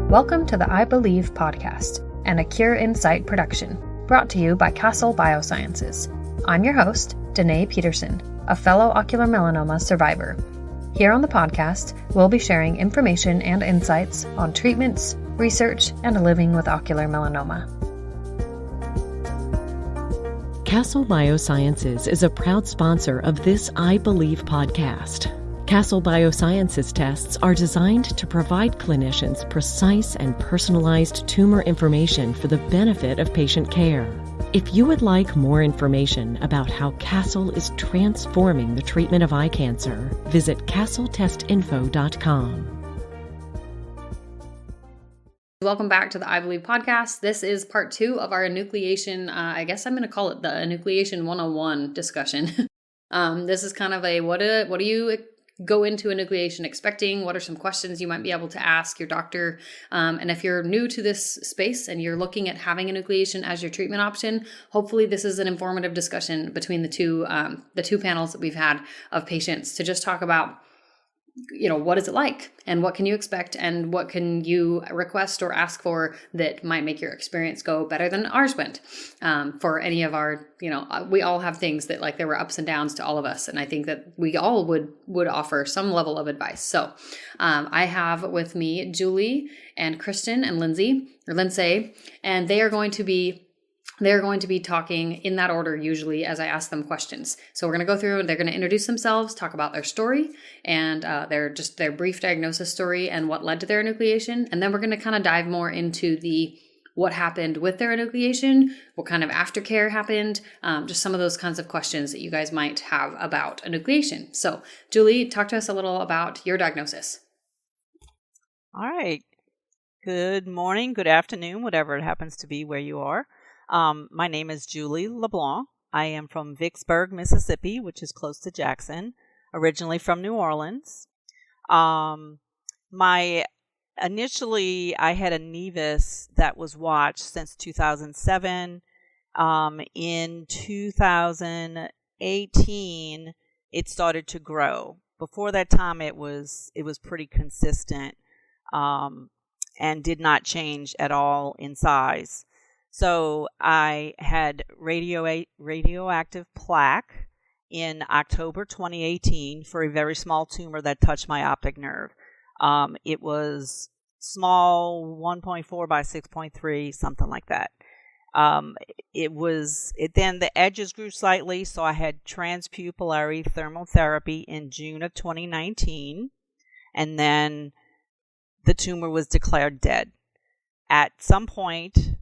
Welcome to the I Believe podcast, and a Cure Insight production, brought to you by Castle Biosciences. I'm your host, Danet Peterson, a fellow ocular melanoma survivor. Here on the podcast, we'll be sharing information and insights on treatments, research, and living with ocular melanoma. Castle Biosciences is a proud sponsor of this I Believe podcast. Castle Biosciences tests are designed to provide clinicians precise and personalized tumor information for the benefit of patient care. If you would like more information about how Castle is transforming the treatment of eye cancer, visit castletestinfo.com. Welcome back to the I Believe podcast. This is part 2 of our enucleation, I guess I'm going to call it the Enucleation 101 discussion. This is kind of a, what do you go into enucleation expecting? What are some questions you might be able to ask your doctor? And if you're new to this space and you're looking at having enucleation as your treatment option, hopefully this is an informative discussion between the two panels that we've had of patients to just talk about, what is it like and what can you expect and what can you request or ask for that might make your experience go better than ours went. For any of our, we all have things that like there were ups and downs to all of us. And I think that we all would offer some level of advice. So I have with me Julie and Kristen and Lindsay, and they are going to be talking in that order usually as I ask them questions. So we're going to go through and they're going to introduce themselves, talk about their story and their brief diagnosis story and what led to their enucleation. And then we're going to kind of dive more into what happened with their enucleation, what kind of aftercare happened, just some of those kinds of questions that you guys might have about enucleation. So Julie, talk to us a little about your diagnosis. All right. Good morning, good afternoon, whatever it happens to be where you are. My name is Julie LeBlanc. I am from Vicksburg, Mississippi, which is close to Jackson, originally from New Orleans. Initially, I had a nevus that was watched since 2007. In 2018, it started to grow. Before that time, it was pretty consistent and did not change at all in size. So I had radioactive plaque in October 2018 for a very small tumor that touched my optic nerve. It was small, 1.4 by 6.3, something like that. Then the edges grew slightly, so I had transpupillary thermal therapy in June of 2019, and then the tumor was declared dead. At some point,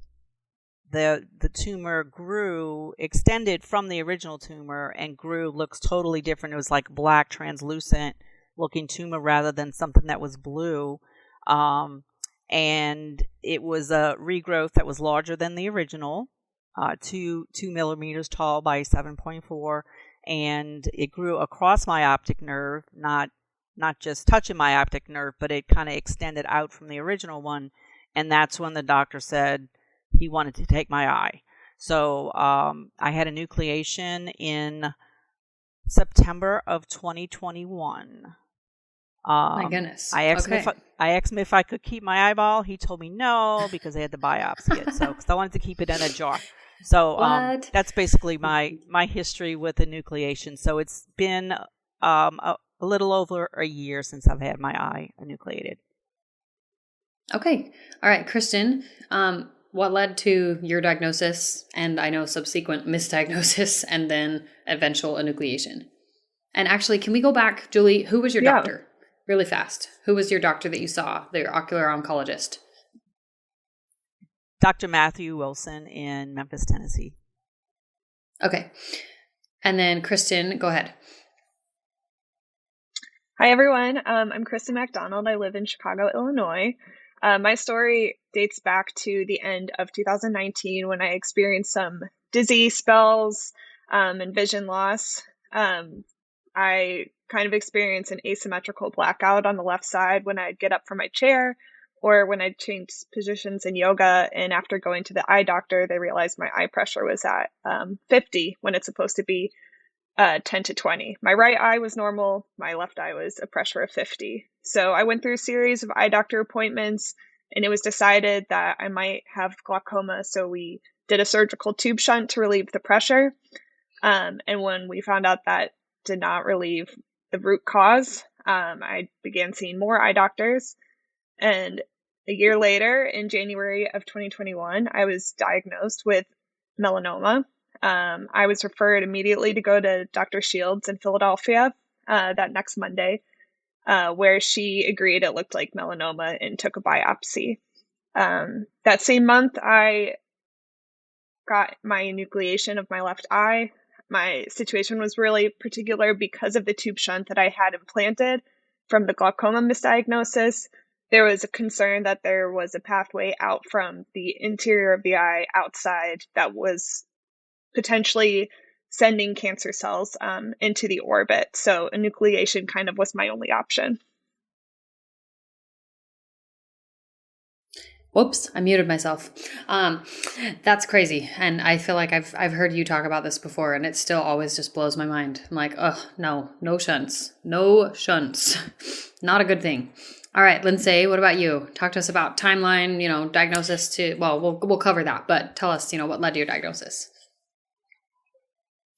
the tumor extended from the original tumor and looks totally different. It was like black, translucent looking tumor rather than something that was blue. And it was a regrowth that was larger than the original, 2 millimeters tall by 7.4. And it grew across my optic nerve, not just touching my optic nerve, but it kind of extended out from the original one. And that's when the doctor said he wanted to take my eye. So I had enucleation in September of 2021. My goodness. I asked him if I could keep my eyeball. He told me no because they had to biopsy it. So because I wanted to keep it in a jar. So that's basically my history with enucleation. So it's been a little over a year since I've had my eye enucleated. Okay. All right, Kristen. What led to your diagnosis and I know subsequent misdiagnosis and then eventual enucleation? And actually, can we go back, Julie? Who was your doctor? Really fast. Who was your doctor that you saw, your ocular oncologist? Dr. Matthew Wilson in Memphis, Tennessee. Okay. And then Kristen, go ahead. Hi, everyone. I'm Kristen McDonald. I live in Chicago, Illinois. My story dates back to the end of 2019 when I experienced some dizzy spells and vision loss. I kind of experienced an asymmetrical blackout on the left side when I'd get up from my chair or when I'd change positions in yoga. And after going to the eye doctor, they realized my eye pressure was at 50 when it's supposed to be 10 to 20. My right eye was normal. My left eye was a pressure of 50. So I went through a series of eye doctor appointments and it was decided that I might have glaucoma. So we did a surgical tube shunt to relieve the pressure. And when we found out that did not relieve the root cause, I began seeing more eye doctors. And a year later, in January of 2021, I was diagnosed with melanoma. I was referred immediately to go to Dr. Shields in Philadelphia that next Monday, where she agreed it looked like melanoma and took a biopsy. That same month, I got my enucleation of my left eye. My situation was really particular because of the tube shunt that I had implanted from the glaucoma misdiagnosis. There was a concern that there was a pathway out from the interior of the eye outside that was potentially sending cancer cells into the orbit. So enucleation kind of was my only option. Whoops, I muted myself. That's crazy. And I feel like I've heard you talk about this before, and it still always just blows my mind. I'm like, oh, no shunts. No shunts. Not a good thing. All right, Lindsay, what about you? Talk to us about timeline, diagnosis to, well, we'll cover that, but tell us, what led to your diagnosis.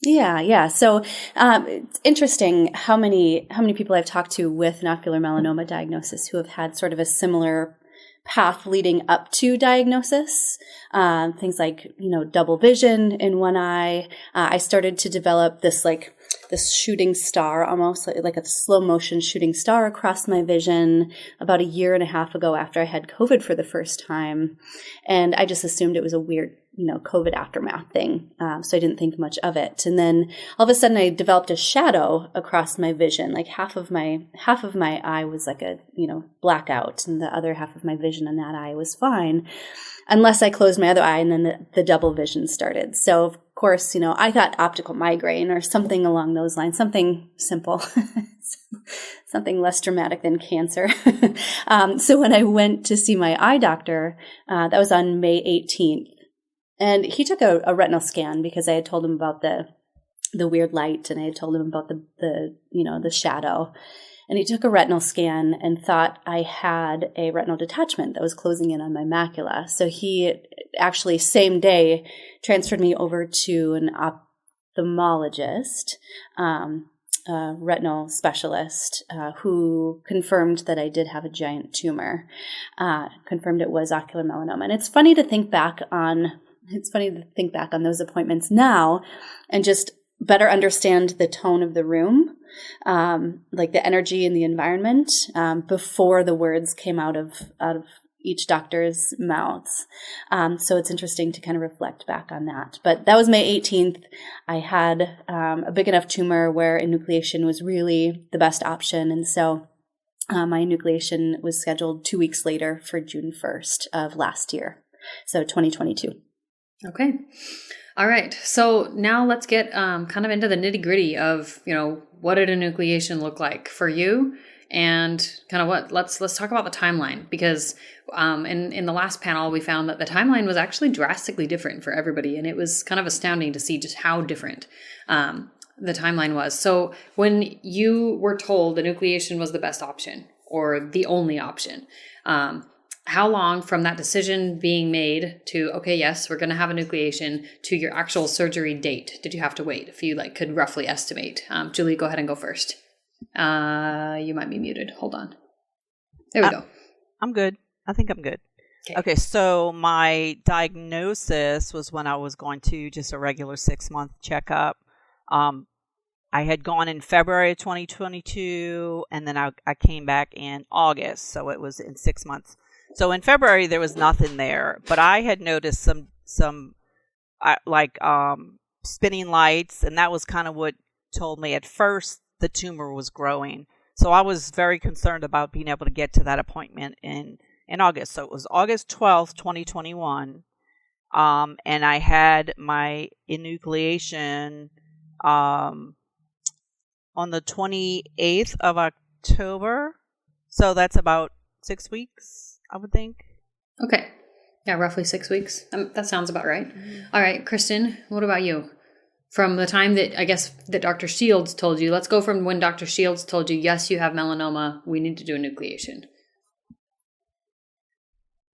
Yeah. So it's interesting how many people I've talked to with an ocular melanoma diagnosis who have had sort of a similar path leading up to diagnosis. Things like, double vision in one eye. I started to develop this shooting star, almost like a slow motion shooting star across my vision about a year and a half ago after I had COVID for the first time. And I just assumed it was a weird, COVID aftermath thing. So I didn't think much of it. And then all of a sudden I developed a shadow across my vision. Like half of my eye was like a, blackout, and the other half of my vision in that eye was fine, unless I closed my other eye, and then the double vision started. So of course, I thought optical migraine or something along those lines, something simple, something less dramatic than cancer. So when I went to see my eye doctor, that was on May 18th. And he took a retinal scan because I had told him about the weird light, and I had told him about the shadow. And he took a retinal scan and thought I had a retinal detachment that was closing in on my macula. So he actually, same day, transferred me over to an ophthalmologist, a retinal specialist, who confirmed that I did have a giant tumor, confirmed it was ocular melanoma. And it's funny to think back on those appointments now and just better understand the tone of the room, like the energy in the environment, before the words came out of each doctor's mouths. So it's interesting to kind of reflect back on that. But that was May 18th. I had a big enough tumor where enucleation was really the best option. And so my enucleation was scheduled 2 weeks later for June 1st of last year. So 2022. Okay. All right. So now let's get kind of into the nitty gritty of, what did enucleation look like for you, and kind of let's talk about the timeline, because in the last panel, we found that the timeline was actually drastically different for everybody. And it was kind of astounding to see just how different the timeline was. So when you were told enucleation was the best option or the only option, how long from that decision being made to, okay, yes, we're going to have enucleation, to your actual surgery date did you have to wait? If you could roughly estimate. Julie, go ahead and go first. You might be muted. Hold on. There we go. I'm good. I think I'm good. Okay, so my diagnosis was when I was going to just a regular 6-month checkup. I had gone in February of 2022, and then I came back in August, so it was in 6 months. So in February there was nothing there, but I had noticed some spinning lights, and that was kind of what told me at first the tumor was growing. So I was very concerned about being able to get to that appointment in August. So it was August 12th, 2021, and I had my enucleation on the 28th of October. So that's about 6 weeks, I would think. Okay. Yeah, roughly 6 weeks. That sounds about right. Mm-hmm. All right, Kristen, what about you? From the time that, I guess, that Dr. Shields told you, let's go from when Dr. Shields told you, yes, you have melanoma, we need to do enucleation.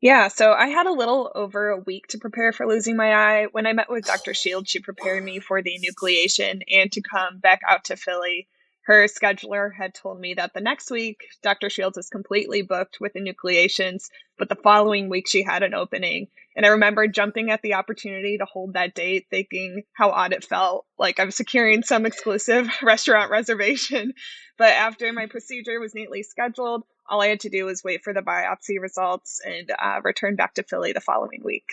Yeah, so I had a little over a week to prepare for losing my eye. When I met with Dr. Shields, she prepared me for the enucleation and to come back out to Philly. Her scheduler had told me that the next week, Dr. Shields is completely booked with enucleations, but the following week she had an opening. And I remember jumping at the opportunity to hold that date, thinking how odd it felt, like I was securing some exclusive restaurant reservation. But after my procedure was neatly scheduled, all I had to do was wait for the biopsy results and return back to Philly the following week.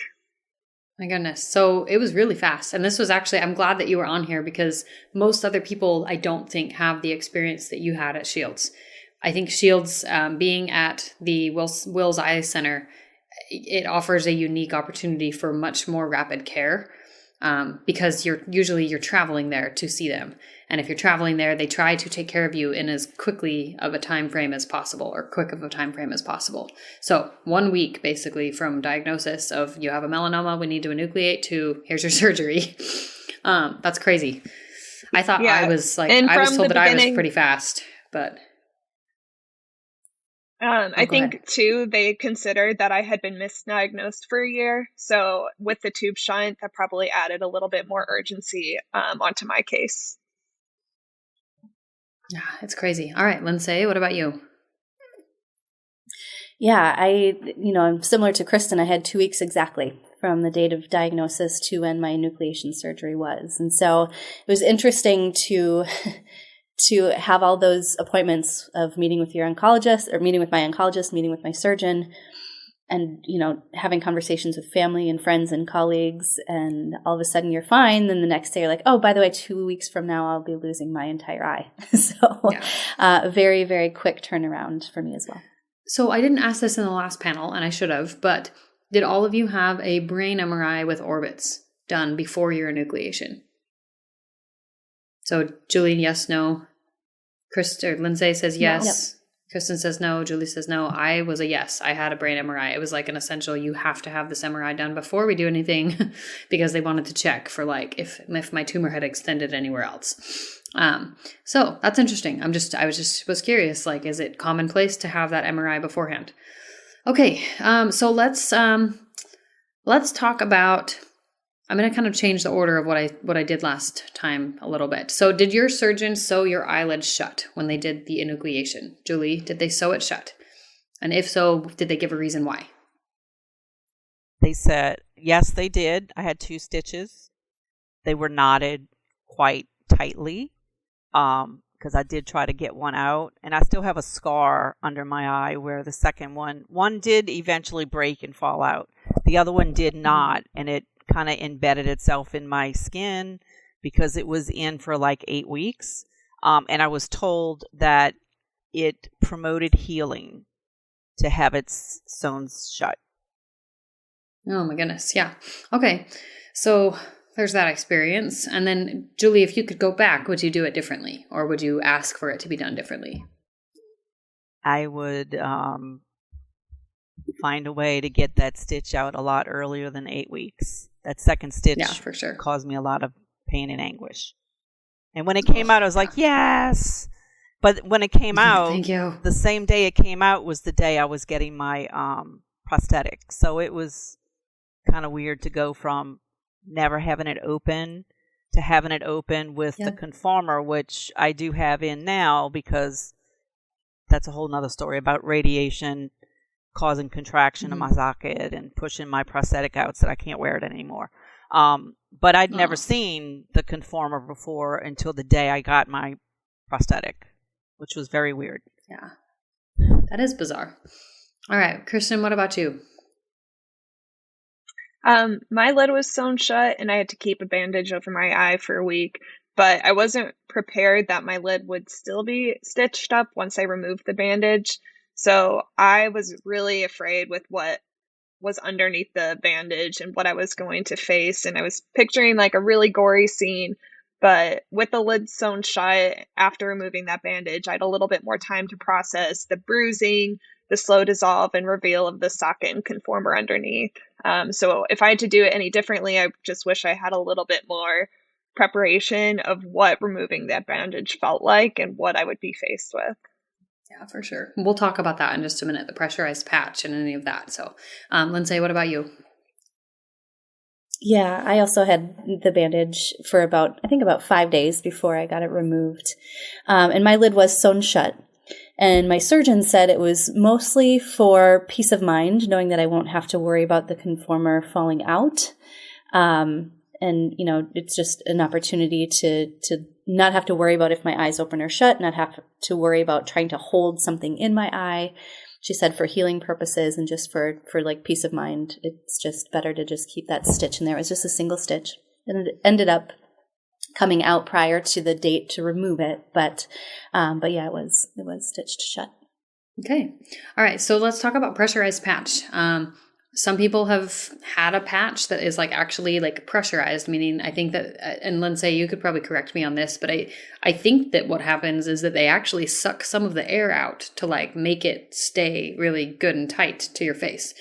My goodness. So it was really fast. And this was actually, I'm glad that you were on here because most other people, I don't think, have the experience that you had at Shields. I think Shields, being at the Wills Eye Center, it offers a unique opportunity for much more rapid care because you're traveling there to see them. And if you're traveling there, they try to take care of you in as quickly of a time frame as possible or quick of a time frame as possible. So 1 week basically from diagnosis of you have a melanoma, we need to enucleate, to here's your surgery. That's crazy. I thought I was told that I was pretty fast, but I think too, they considered that I had been misdiagnosed for a year. So with the tube shunt, that probably added a little bit more urgency onto my case. Yeah, it's crazy. All right, Lindsay, what about you? Yeah, I'm similar to Kristen. I had 2 weeks exactly from the date of diagnosis to when my enucleation surgery was. And so it was interesting to have all those appointments of meeting with your oncologist or meeting with my oncologist, meeting with my surgeon, and, having conversations with family and friends and colleagues, and all of a sudden you're fine. Then the next day you're like, oh, by the way, 2 weeks from now, I'll be losing my entire eye. So very, very quick turnaround for me as well. So I didn't ask this in the last panel, and I should have, but did all of you have a brain MRI with orbits done before your enucleation? So Julie, yes, no. Lindsay says yes. Yep. Kristen says no. Julie says no. I was a yes. I had a brain MRI. It was like an essential, you have to have this MRI done before we do anything because they wanted to check for if my tumor had extended anywhere else. So that's interesting. I was curious, is it commonplace to have that MRI beforehand? Okay. So let's talk about, I'm going to kind of change the order of what I did last time a little bit. So did your surgeon sew your eyelids shut when they did the enucleation? Julie, did they sew it shut? And if so, did they give a reason why? They said, yes, they did. I had 2 stitches. They were knotted quite tightly because I did try to get one out. And I still have a scar under my eye where the second one did eventually break and fall out. The other one did not, and it kind of embedded itself in my skin because it was in for 8 weeks. And I was told that it promoted healing to have it sewn shut. Oh my goodness. Yeah. Okay. So there's that experience. And then Julie, if you could go back, would you do it differently or would you ask for it to be done differently? I would find a way to get that stitch out a lot earlier than 8 weeks. That second stitch for sure caused me a lot of pain and anguish. And when it came out, I was like, yes. But when it came out, thank you. The same day it came out was the day I was getting my prosthetic. So it was kind of weird to go from never having it open to having it open with the conformer, which I do have in now because that's a whole nother story about radiation causing contraction of my socket and pushing my prosthetic out so that I can't wear it anymore. But I'd never seen the conformer before until the day I got my prosthetic, which was very weird. Yeah, that is bizarre. All right, Kristen, what about you? My lid was sewn shut and I had to keep a bandage over my eye for a week, but I wasn't prepared that my lid would still be stitched up once I removed the bandage. So I was really afraid with what was underneath the bandage and what I was going to face. And I was picturing a really gory scene, but with the lid sewn shut after removing that bandage, I had a little bit more time to process the bruising, the slow dissolve and reveal of the socket and conformer underneath. So if I had to do it any differently, I just wish I had a little bit more preparation of what removing that bandage felt like and what I would be faced with. Yeah, for sure. We'll talk about that in just a minute, the pressurized patch and any of that. So, Lindsay, what about you? Yeah, I also had the bandage for about 5 days before I got it removed. And my lid was sewn shut. And my surgeon said it was mostly for peace of mind, knowing that I won't have to worry about the conformer falling out. And, it's just an opportunity to not have to worry about if my eyes open or shut, not have to worry about trying to hold something in my eye. She said for healing purposes and just for like peace of mind, it's just better to just keep that stitch in there. It was just a single stitch. And it ended up coming out prior to the date to remove it. But yeah, it was stitched shut. Okay. All right. So let's talk about pressurized patch. Some people have had a patch that is like actually like pressurized, meaning I think that, and Lindsay, you could probably correct me on this, but I think that what happens is that they actually suck some of the air out to like make it stay really good and tight to your face.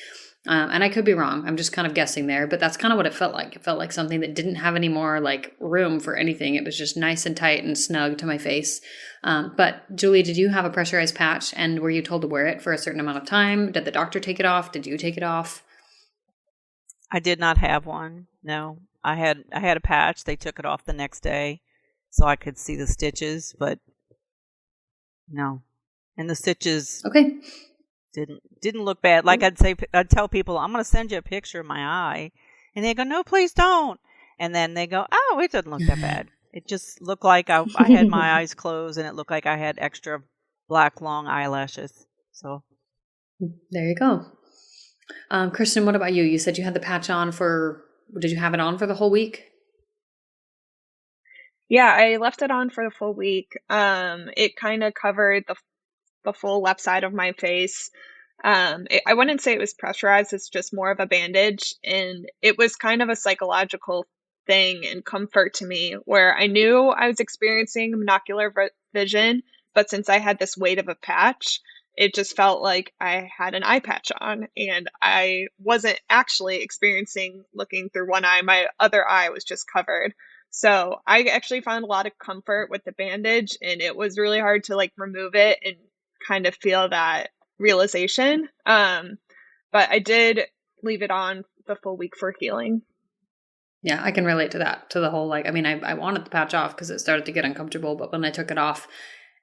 And I could be wrong. I'm just kind of guessing there, but that's kind of what it felt like. It felt like something that didn't have any more like room for anything. It was just nice and tight and snug to my face. But Julie, did you have a pressurized patch and were you told to wear it for a certain amount of time? Did the doctor take it off? Did you take it off? I did not have one. No, I had a patch. They took it off the next day so I could see the stitches, but no. And the stitches didn't look bad. Like I'd tell people, I'm going to send you a picture of my eye. And they go, no, please don't. And then they go, oh, it doesn't look that bad. It just looked like I had my eyes closed and it looked like I had extra black long eyelashes. So there you go. Kristen, what about you? You said you had the patch on did you have it on for the whole week? Yeah, I left it on for the full week. It kind of covered the full left side of my face. I wouldn't say it was pressurized. It's just more of a bandage. And it was kind of a psychological thing and comfort to me where I knew I was experiencing monocular vision, but since I had this weight of a patch, it just felt like I had an eye patch on and I wasn't actually experiencing looking through one eye. My other eye was just covered. So I actually found a lot of comfort with the bandage and it was really hard to like remove it and kind of feel that realization. But I did leave it on the full week for healing. Yeah, I can relate to that, to the whole, like, I mean, I wanted the patch off because it started to get uncomfortable, but when I took it off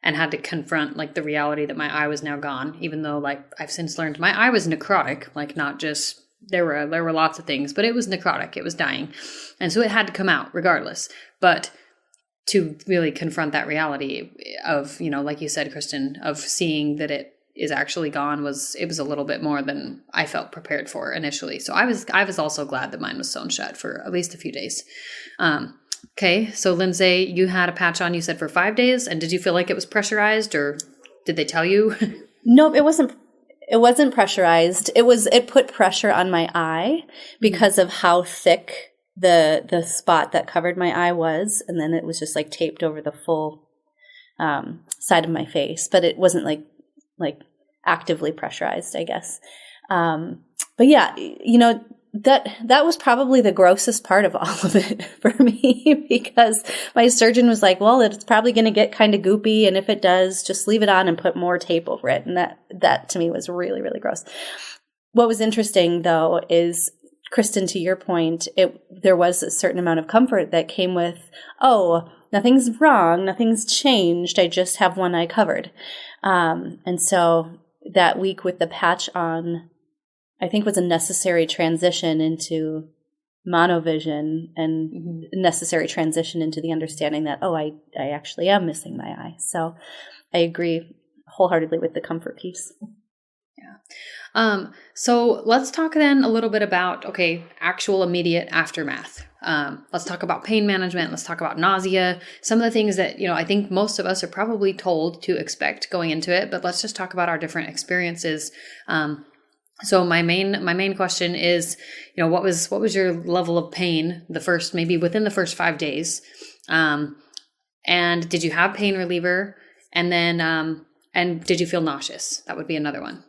and had to confront like the reality that my eye was now gone, even though like I've since learned my eye was necrotic, like not just, there were lots of things, but it was necrotic, it was dying. And so it had to come out regardless. But to really confront that reality of, like you said, Kristen, of seeing that it is actually gone it was a little bit more than I felt prepared for initially. So I was also glad that mine was sewn shut for at least a few days. Okay, so Lindsay, you had a patch on, you said, for 5 days, and did you feel like it was pressurized, or did they tell you? Nope, it wasn't. It wasn't pressurized. It put pressure on my eye because of how thick the spot that covered my eye was, and then it was just like taped over the full side of my face. But it wasn't like actively pressurized, I guess. But yeah, that was probably the grossest part of all of it for me because my surgeon was like, well, it's probably going to get kind of goopy. And if it does, just leave it on and put more tape over it. And that to me was really, really gross. What was interesting though is, Kristen, to your point, there was a certain amount of comfort that came with, oh, nothing's wrong. Nothing's changed. I just have one eye covered. And so that week with the patch on, I think was a necessary transition into monovision and necessary transition into the understanding that, oh, I actually am missing my eye. So I agree wholeheartedly with the comfort piece. Yeah. So let's talk then a little bit about, actual immediate aftermath. Let's talk about pain management. Let's talk about nausea. Some of the things that, I think most of us are probably told to expect going into it, but let's just talk about our different experiences. So my main question is, what was your level of pain within the first 5 days? And did you have pain reliever? And then, and did you feel nauseous? That would be another one.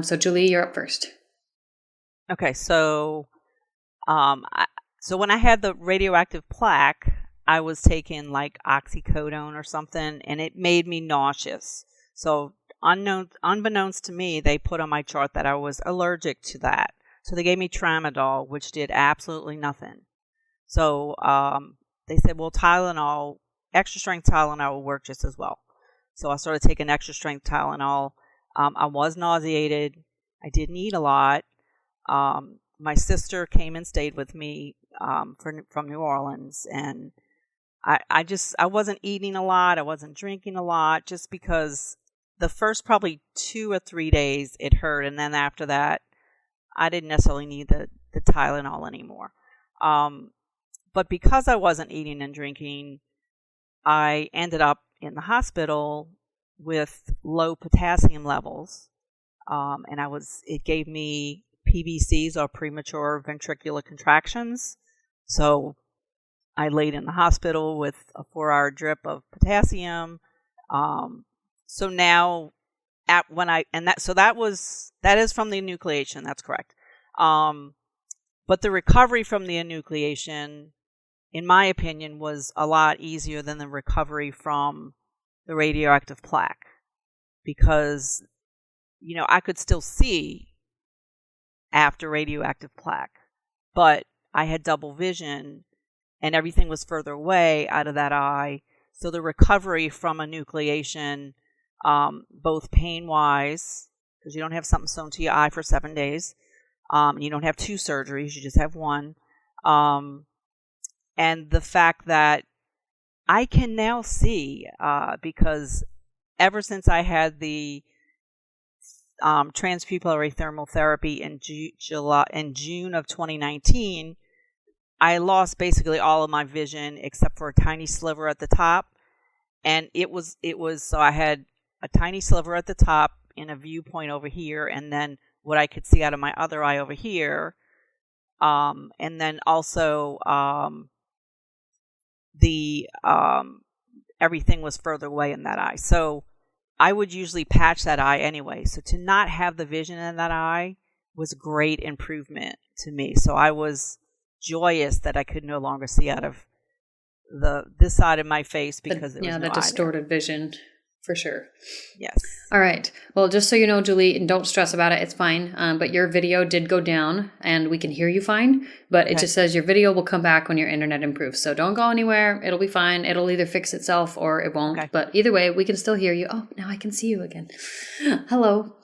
So Julie, you're up first. Okay. So, so when I had the radioactive plaque, I was taking like oxycodone or something, and it made me nauseous. So unbeknownst to me, they put on my chart that I was allergic to that. So they gave me tramadol, which did absolutely nothing. So they said, well, Tylenol, extra strength Tylenol will work just as well. So I started taking extra strength Tylenol. I was nauseated. I didn't eat a lot. My sister came and stayed with me from New Orleans, and I wasn't eating a lot. I wasn't drinking a lot, just because the first probably 2 or 3 days it hurt, and then after that, I didn't necessarily need the Tylenol anymore. But because I wasn't eating and drinking, I ended up in the hospital with low potassium levels, and it gave me PVCs, or premature ventricular contractions. So I laid in the hospital with a 4-hour drip of potassium. So now, that is from the enucleation. That's correct. But the recovery from the enucleation, in my opinion, was a lot easier than the recovery from the radioactive plaque, because, I could still see after radioactive plaque, but I had double vision and everything was further away out of that eye. So the recovery from enucleation, both pain-wise, because you don't have something sewn to your eye for 7 days, you don't have 2 surgeries, you just have 1, and the fact that I can now see, because ever since I had the transpupillary thermal therapy in June of 2019, I lost basically all of my vision except for a tiny sliver at the top. And it was so I had a tiny sliver at the top in a viewpoint over here, and then what I could see out of my other eye over here. And then also everything was further away in that eye. So I would usually patch that eye anyway. So to not have the vision in that eye was a great improvement to me. So I was joyous that I could no longer see out of this side of my face, because there was no the distorted vision, for sure. Yes. All right. Well, just so you know, Julie, and don't stress about it, it's fine. But your video did go down, and we can hear you fine. But it just says your video will come back when your internet improves. So don't go anywhere. It'll be fine. It'll either fix itself or it won't. Okay. But either way, we can still hear you. Oh, now I can see you again. Hello.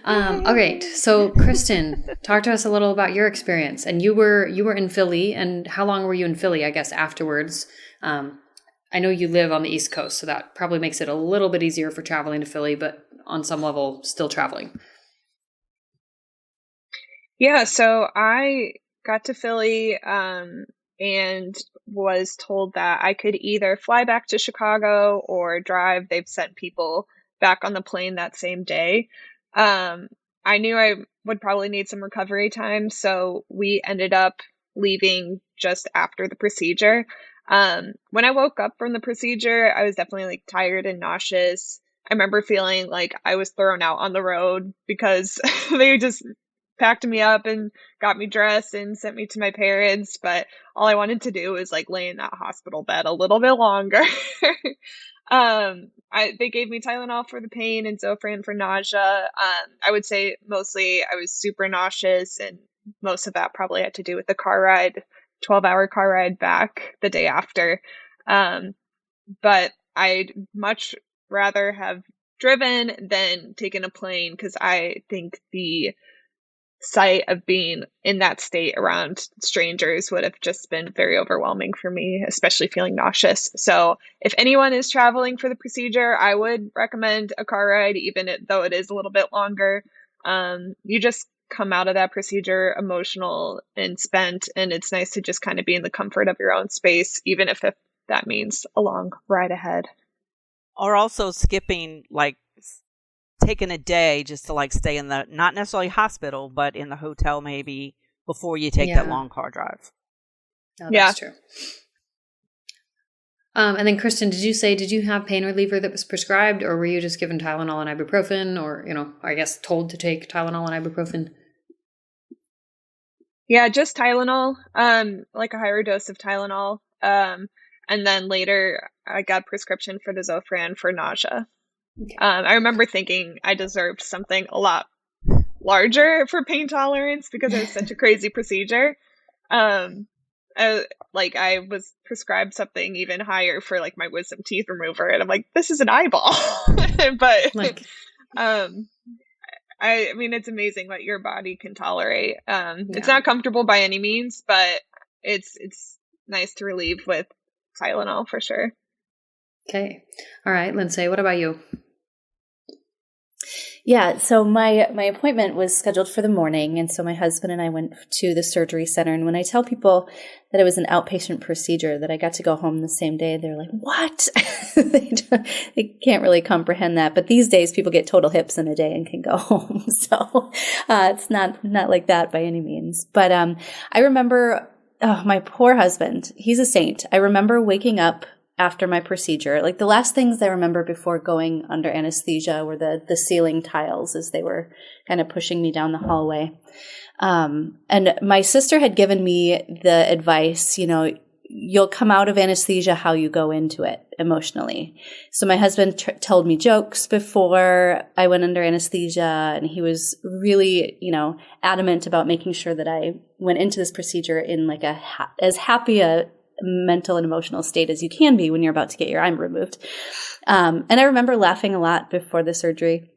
All right. So Kristen, talk to us a little about your experience. And you were in Philly. And how long were you in Philly, I guess, afterwards? I know you live on the East Coast, so that probably makes it a little bit easier for traveling to Philly, but on some level, still traveling. Yeah, so I got to Philly and was told that I could either fly back to Chicago or drive. They've sent people back on the plane that same day. I knew I would probably need some recovery time, so we ended up leaving just after the procedure. When I woke up from the procedure, I was definitely tired and nauseous. I remember feeling like I was thrown out on the road because they just packed me up and got me dressed and sent me to my parents. But all I wanted to do was lay in that hospital bed a little bit longer. They gave me Tylenol for the pain and Zofran for nausea. I would say mostly I was super nauseous, and most of that probably had to do with the car ride. 12-hour car ride back the day after. But I'd much rather have driven than taken a plane, because I think the sight of being in that state around strangers would have just been very overwhelming for me, especially feeling nauseous. So if anyone is traveling for the procedure, I would recommend a car ride, even though it is a little bit longer. You just come out of that procedure emotional and spent, and it's nice to just kind of be in the comfort of your own space, even if that means a long ride ahead. Or also skipping, taking a day just to stay in the, not necessarily hospital, but in the hotel maybe, before you take that long car drive. No, that's true. And then Kristen, did you have pain reliever that was prescribed, or were you just given Tylenol and ibuprofen, or, I guess told to take Tylenol and ibuprofen? Yeah, just Tylenol, a higher dose of Tylenol. And then later I got a prescription for the Zofran for nausea. Okay. I remember thinking I deserved something a lot larger for pain tolerance because it was such a crazy procedure. I was prescribed something even higher for like my wisdom teeth remover, and I'm like, this is an eyeball. But I mean, it's amazing what your body can tolerate. It's not comfortable by any means, but it's nice to relieve with Tylenol for sure. Okay. All right, Lindsay, what about you? Yeah, so my appointment was scheduled for the morning, and so my husband and I went to the surgery center. And when I tell people that it was an outpatient procedure, that I got to go home the same day, they're like, "What?" They can't really comprehend that. But these days, people get total hips in a day and can go home, so it's not like that by any means. But I remember, my poor husband. He's a saint. I remember waking up after my procedure. Like the last things I remember before going under anesthesia were the ceiling tiles as they were kind of pushing me down the hallway. And my sister had given me the advice, you'll come out of anesthesia how you go into it emotionally. So my husband told me jokes before I went under anesthesia, and he was really, adamant about making sure that I went into this procedure in like as happy a mental and emotional state as you can be when you're about to get your arm removed. And I remember laughing a lot before the surgery.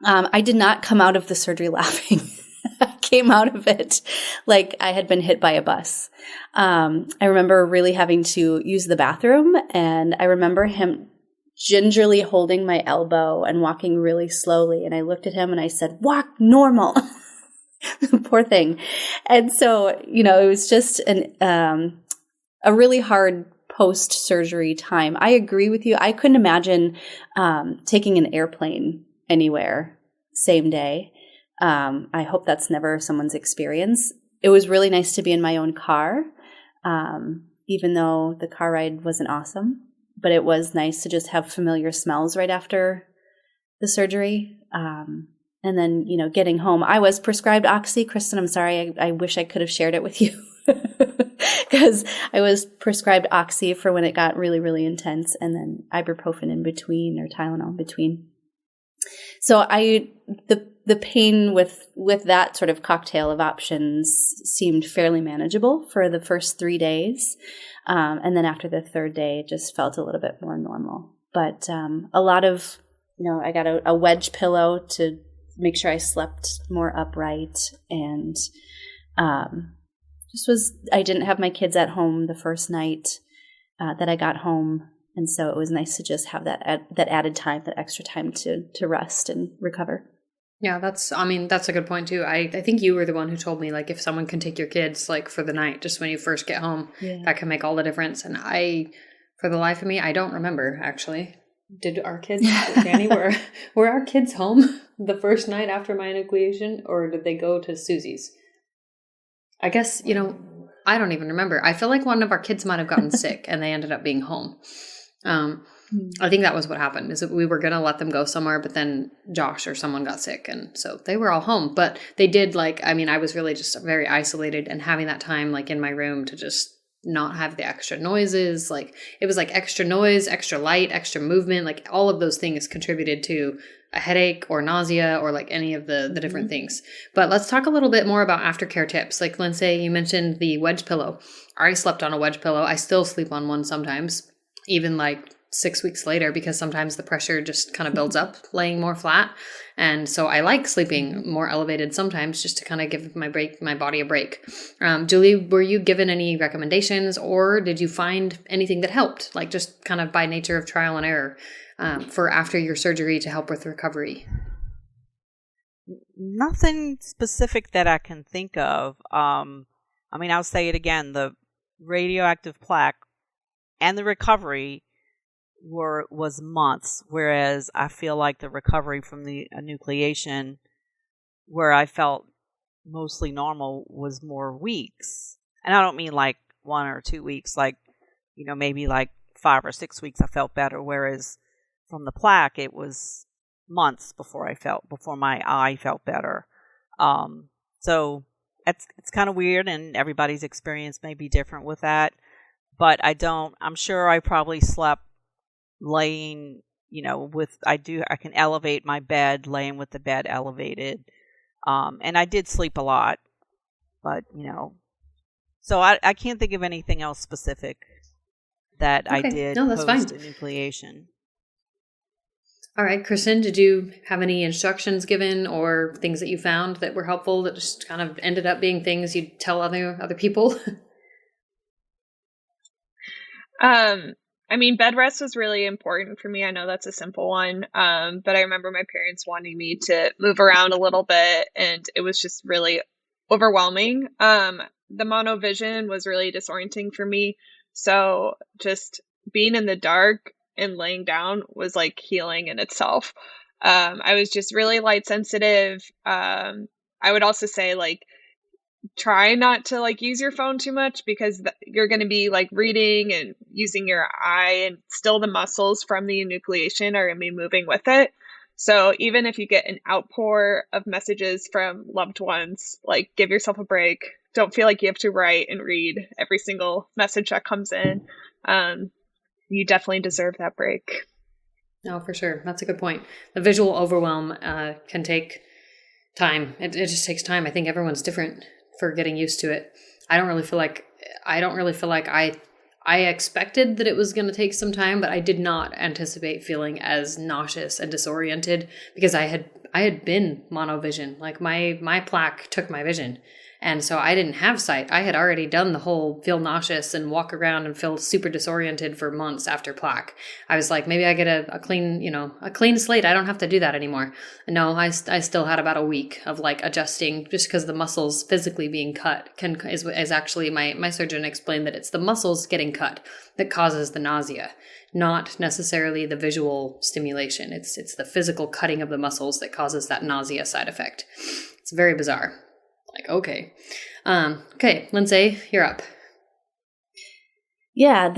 I did not come out of the surgery laughing. I came out of it like I had been hit by a bus. I remember really having to use the bathroom, and I remember him gingerly holding my elbow and walking really slowly. And I looked at him and I said, "Walk normal." Poor thing. And so, it was just a really hard post-surgery time. I agree with you. I couldn't imagine taking an airplane anywhere same day. I hope that's never someone's experience. It was really nice to be in my own car, even though the car ride wasn't awesome. But it was nice to just have familiar smells right after the surgery. And then, getting home. I was prescribed Oxy. Kristen, I'm sorry. I wish I could have shared it with you. Because I was prescribed Oxy for when it got really, really intense, and then ibuprofen in between, or Tylenol in between. So the pain with that sort of cocktail of options seemed fairly manageable for the first 3 days. And then after the third day, it just felt a little bit more normal. But a lot of, I got a wedge pillow to make sure I slept more upright, and I didn't have my kids at home the first night that I got home. And so it was nice to just have that added time, that extra time to rest and recover. Yeah, that's a good point too. I think you were the one who told me, like, if someone can take your kids like for the night, just when you first get home, that can make all the difference. And for the life of me, I don't remember actually. Did our kids, Danny, were our kids home the first night after my enucleation, or did they go to Susie's? I guess, I don't even remember. I feel like one of our kids might have gotten sick and they ended up being home. I think that was what happened, is that we were going to let them go somewhere, but then Josh or someone got sick. And so they were all home, but they did I was really just very isolated, and having that time like in my room to just not have the extra noises. Like it was like extra noise, extra light, extra movement, like all of those things contributed to a headache or nausea or like any of the different things. But let's talk a little bit more about aftercare tips. Like Lindsay, you mentioned the wedge pillow. I slept on a wedge pillow. I still sleep on one sometimes, even like 6 weeks later, because sometimes the pressure just kind of builds up laying more flat. And so I like sleeping more elevated sometimes, just to kind of give my body a break. Julie, were you given any recommendations, or did you find anything that helped, like just kind of by nature of trial and error, for after your surgery to help with recovery? Nothing specific that I can think of. I'll say it again, the radioactive plaque and the recovery was months, whereas I feel like the recovery from the enucleation, where I felt mostly normal, was more weeks. And I don't mean like 1 or 2 weeks, like, maybe like 5 or 6 weeks I felt better, whereas from the plaque it was months before my eye felt better. So it's kind of weird, and everybody's experience may be different with that. but I'm sure I probably slept laying, I can elevate my bed, laying with the bed elevated. And I did sleep a lot, but, so I can't think of anything else specific that I did post-enucleation. All right, Kristen, did you have any instructions given or things that you found that were helpful that just kind of ended up being things you'd tell other people? I mean, bed rest was really important for me. I know that's a simple one. But I remember my parents wanting me to move around a little bit, and it was just really overwhelming. The monovision was really disorienting for me. So just being in the dark and laying down was like healing in itself. I was just really light sensitive. I would also say try not to use your phone too much, because you're going to be reading and using your eye, and still the muscles from the enucleation are going to be moving with it. So even if you get an outpour of messages from loved ones, give yourself a break. Don't feel like you have to write and read every single message that comes in. You definitely deserve that break. No, for sure. That's a good point. The visual overwhelm can take time. It just takes time. I think everyone's different for getting used to it. I don't really feel like I expected that it was going to take some time, but I did not anticipate feeling as nauseous and disoriented, because I had been monovision. My plaque took my vision. And so I didn't have sight. I had already done the whole feel nauseous and walk around and feel super disoriented for months after plaque. I was like, maybe I get a clean slate. I don't have to do that anymore. No, I still had about a week of adjusting, just because the muscles physically being cut is actually, my surgeon explained that it's the muscles getting cut that causes the nausea, not necessarily the visual stimulation. It's the physical cutting of the muscles that causes that nausea side effect. It's very bizarre. Okay. Okay, Lindsay, you're up. Yeah,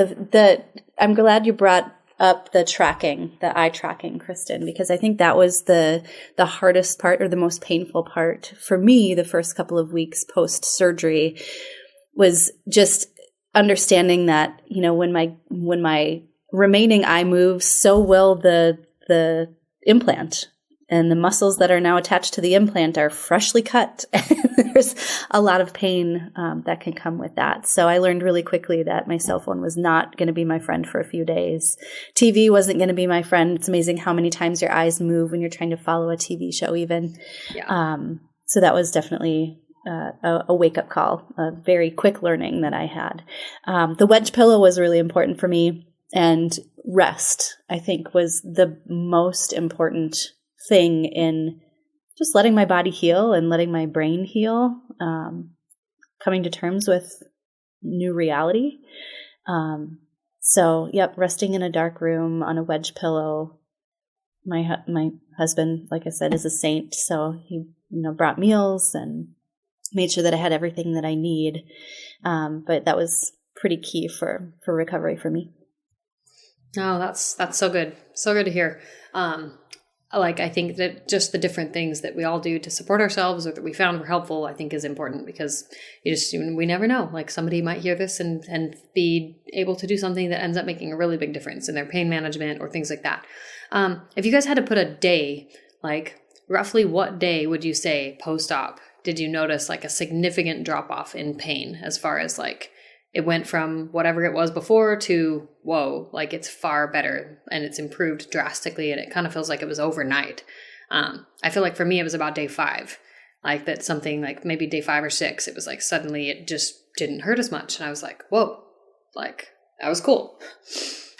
I'm glad you brought up the eye tracking, Kristen, because I think that was the hardest part, or the most painful part for me the first couple of weeks post-surgery, was just understanding that, when my remaining eye moves, so will the implant. And the muscles that are now attached to the implant are freshly cut. There's a lot of pain that can come with that. So I learned really quickly that my cell phone was not going to be my friend for a few days. TV wasn't going to be my friend. It's amazing how many times your eyes move when you're trying to follow a TV show even. Yeah. So that was definitely a wake-up call, a very quick learning that I had. The wedge pillow was really important for me. And rest, I think, was the most important thing in just letting my body heal and letting my brain heal, coming to terms with new reality. So, resting in a dark room on a wedge pillow. My husband, like I said, is a saint, so he brought meals and made sure that I had everything that I need. But that was pretty key for recovery for me. Oh, that's so good. So good to hear. I think that just the different things that we all do to support ourselves, or that we found were helpful, I think is important, because we never know. Somebody might hear this and be able to do something that ends up making a really big difference in their pain management or things like that. If you guys had to put a day, roughly what day would you say post-op did you notice a significant drop off in pain, as far as it went from whatever it was before to, whoa, it's far better and it's improved drastically, and it kind of feels like it was overnight. I feel like for me, it was about day 5, that something maybe day 5 or 6, it was suddenly it just didn't hurt as much. And I was like, whoa, that was cool.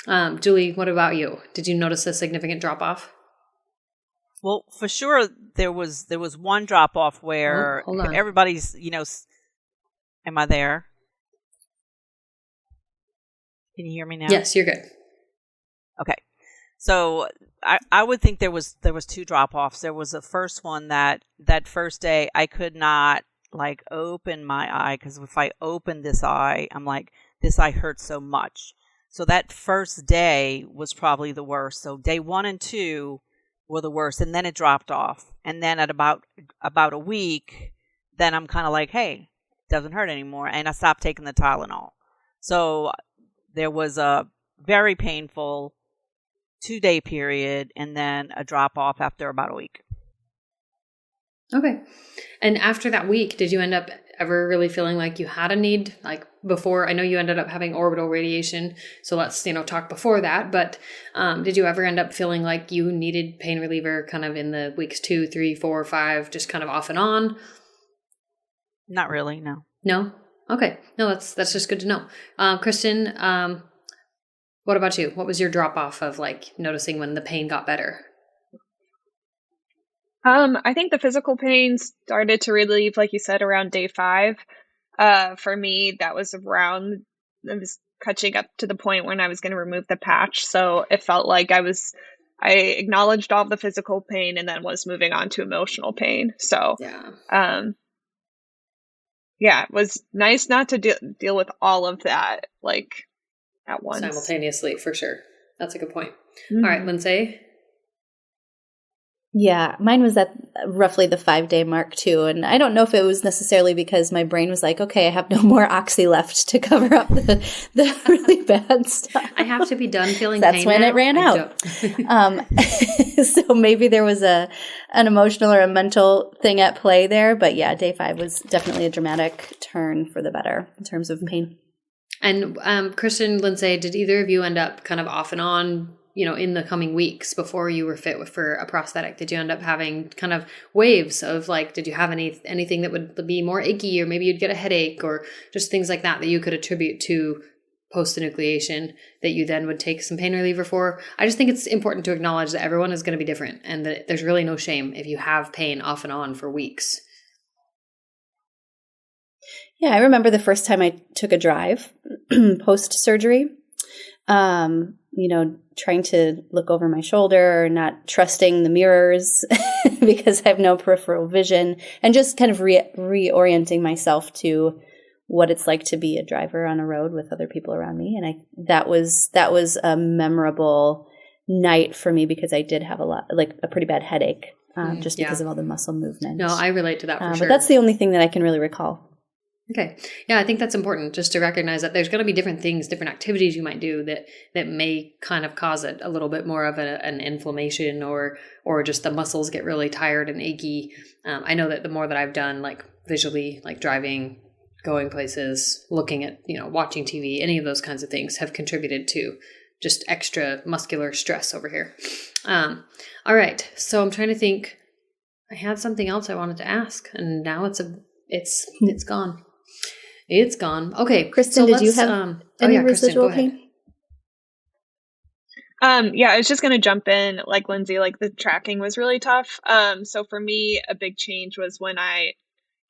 Julie, what about you? Did you notice a significant drop off? Well, for sure, there was one drop off where everybody's, am I there? Can you hear me now? Yes, you're good. Okay. So I would think there was 2 drop-offs. There was the first one that first day I could not open my eye, because if I opened this eye, I'm this eye hurts so much. So that first day was probably the worst. So day 1 and 2 were the worst, and then it dropped off. And then at about a week, then I'm kind of hey, it doesn't hurt anymore, and I stopped taking the Tylenol. So there was a very painful 2-day period and then a drop off after about a week. Okay. And after that week, did you end up ever really feeling like you had a need? Like before, I know you ended up having orbital radiation, so let's, talk before that, but did you ever end up feeling like you needed pain reliever kind of in the weeks 2, 3, 4, 5, just kind of off and on? Not really, no. No? Okay. No, that's just good to know. Kristen, what about you? What was your drop off of like noticing when the pain got better? I think the physical pain started to relieve, like you said, around day 5. For me, that was around, it was catching up to the point when I was going to remove the patch. So it felt like I acknowledged all the physical pain and then was moving on to emotional pain. So, it was nice not to deal with all of that, like at once. Simultaneously, for sure. That's a good point. Mm-hmm. All right, Lindsay. Yeah, mine was at roughly the 5-day mark too. And I don't know if it was necessarily because my brain was like, okay, I have no more oxy left to cover up the really bad stuff. I have to be done feeling That's pain when now. It ran out. So maybe there was an emotional or a mental thing at play there. But yeah, day 5 was definitely a dramatic turn for the better in terms of pain. And Kristen, Lindsay, did either of you end up kind of off and on, in the coming weeks before you were fit for a prosthetic? Did you end up having kind of waves of like, did you have anything that would be more achy, or maybe you'd get a headache, or just things like that you could attribute to post-enucleation that you then would take some pain reliever for? I just think it's important to acknowledge that everyone is going to be different and that there's really no shame if you have pain off and on for weeks. Yeah, I remember the first time I took a drive post-surgery, trying to look over my shoulder, not trusting the mirrors because I have no peripheral vision, and just kind of reorienting myself to what it's like to be a driver on a road with other people around me. And that was a memorable night for me because I did have a pretty bad headache just because of all the muscle movement. No, I relate to that for sure. But that's the only thing that I can really recall. Okay. Yeah, I think that's important just to recognize that there's going to be different things, different activities you might do that may kind of cause a little bit more of an inflammation or just the muscles get really tired and achy. I know that the more that I've done, like visually, like driving, going places, looking at, watching TV, any of those kinds of things have contributed to just extra muscular stress over here. All right. So I'm trying to think. I had something else I wanted to ask, and now it's gone. It's gone. Okay. Kristen, did you have any residual pain? Yeah, I was just going to jump in like Lindsay, like the tracking was really tough. So for me, a big change was when I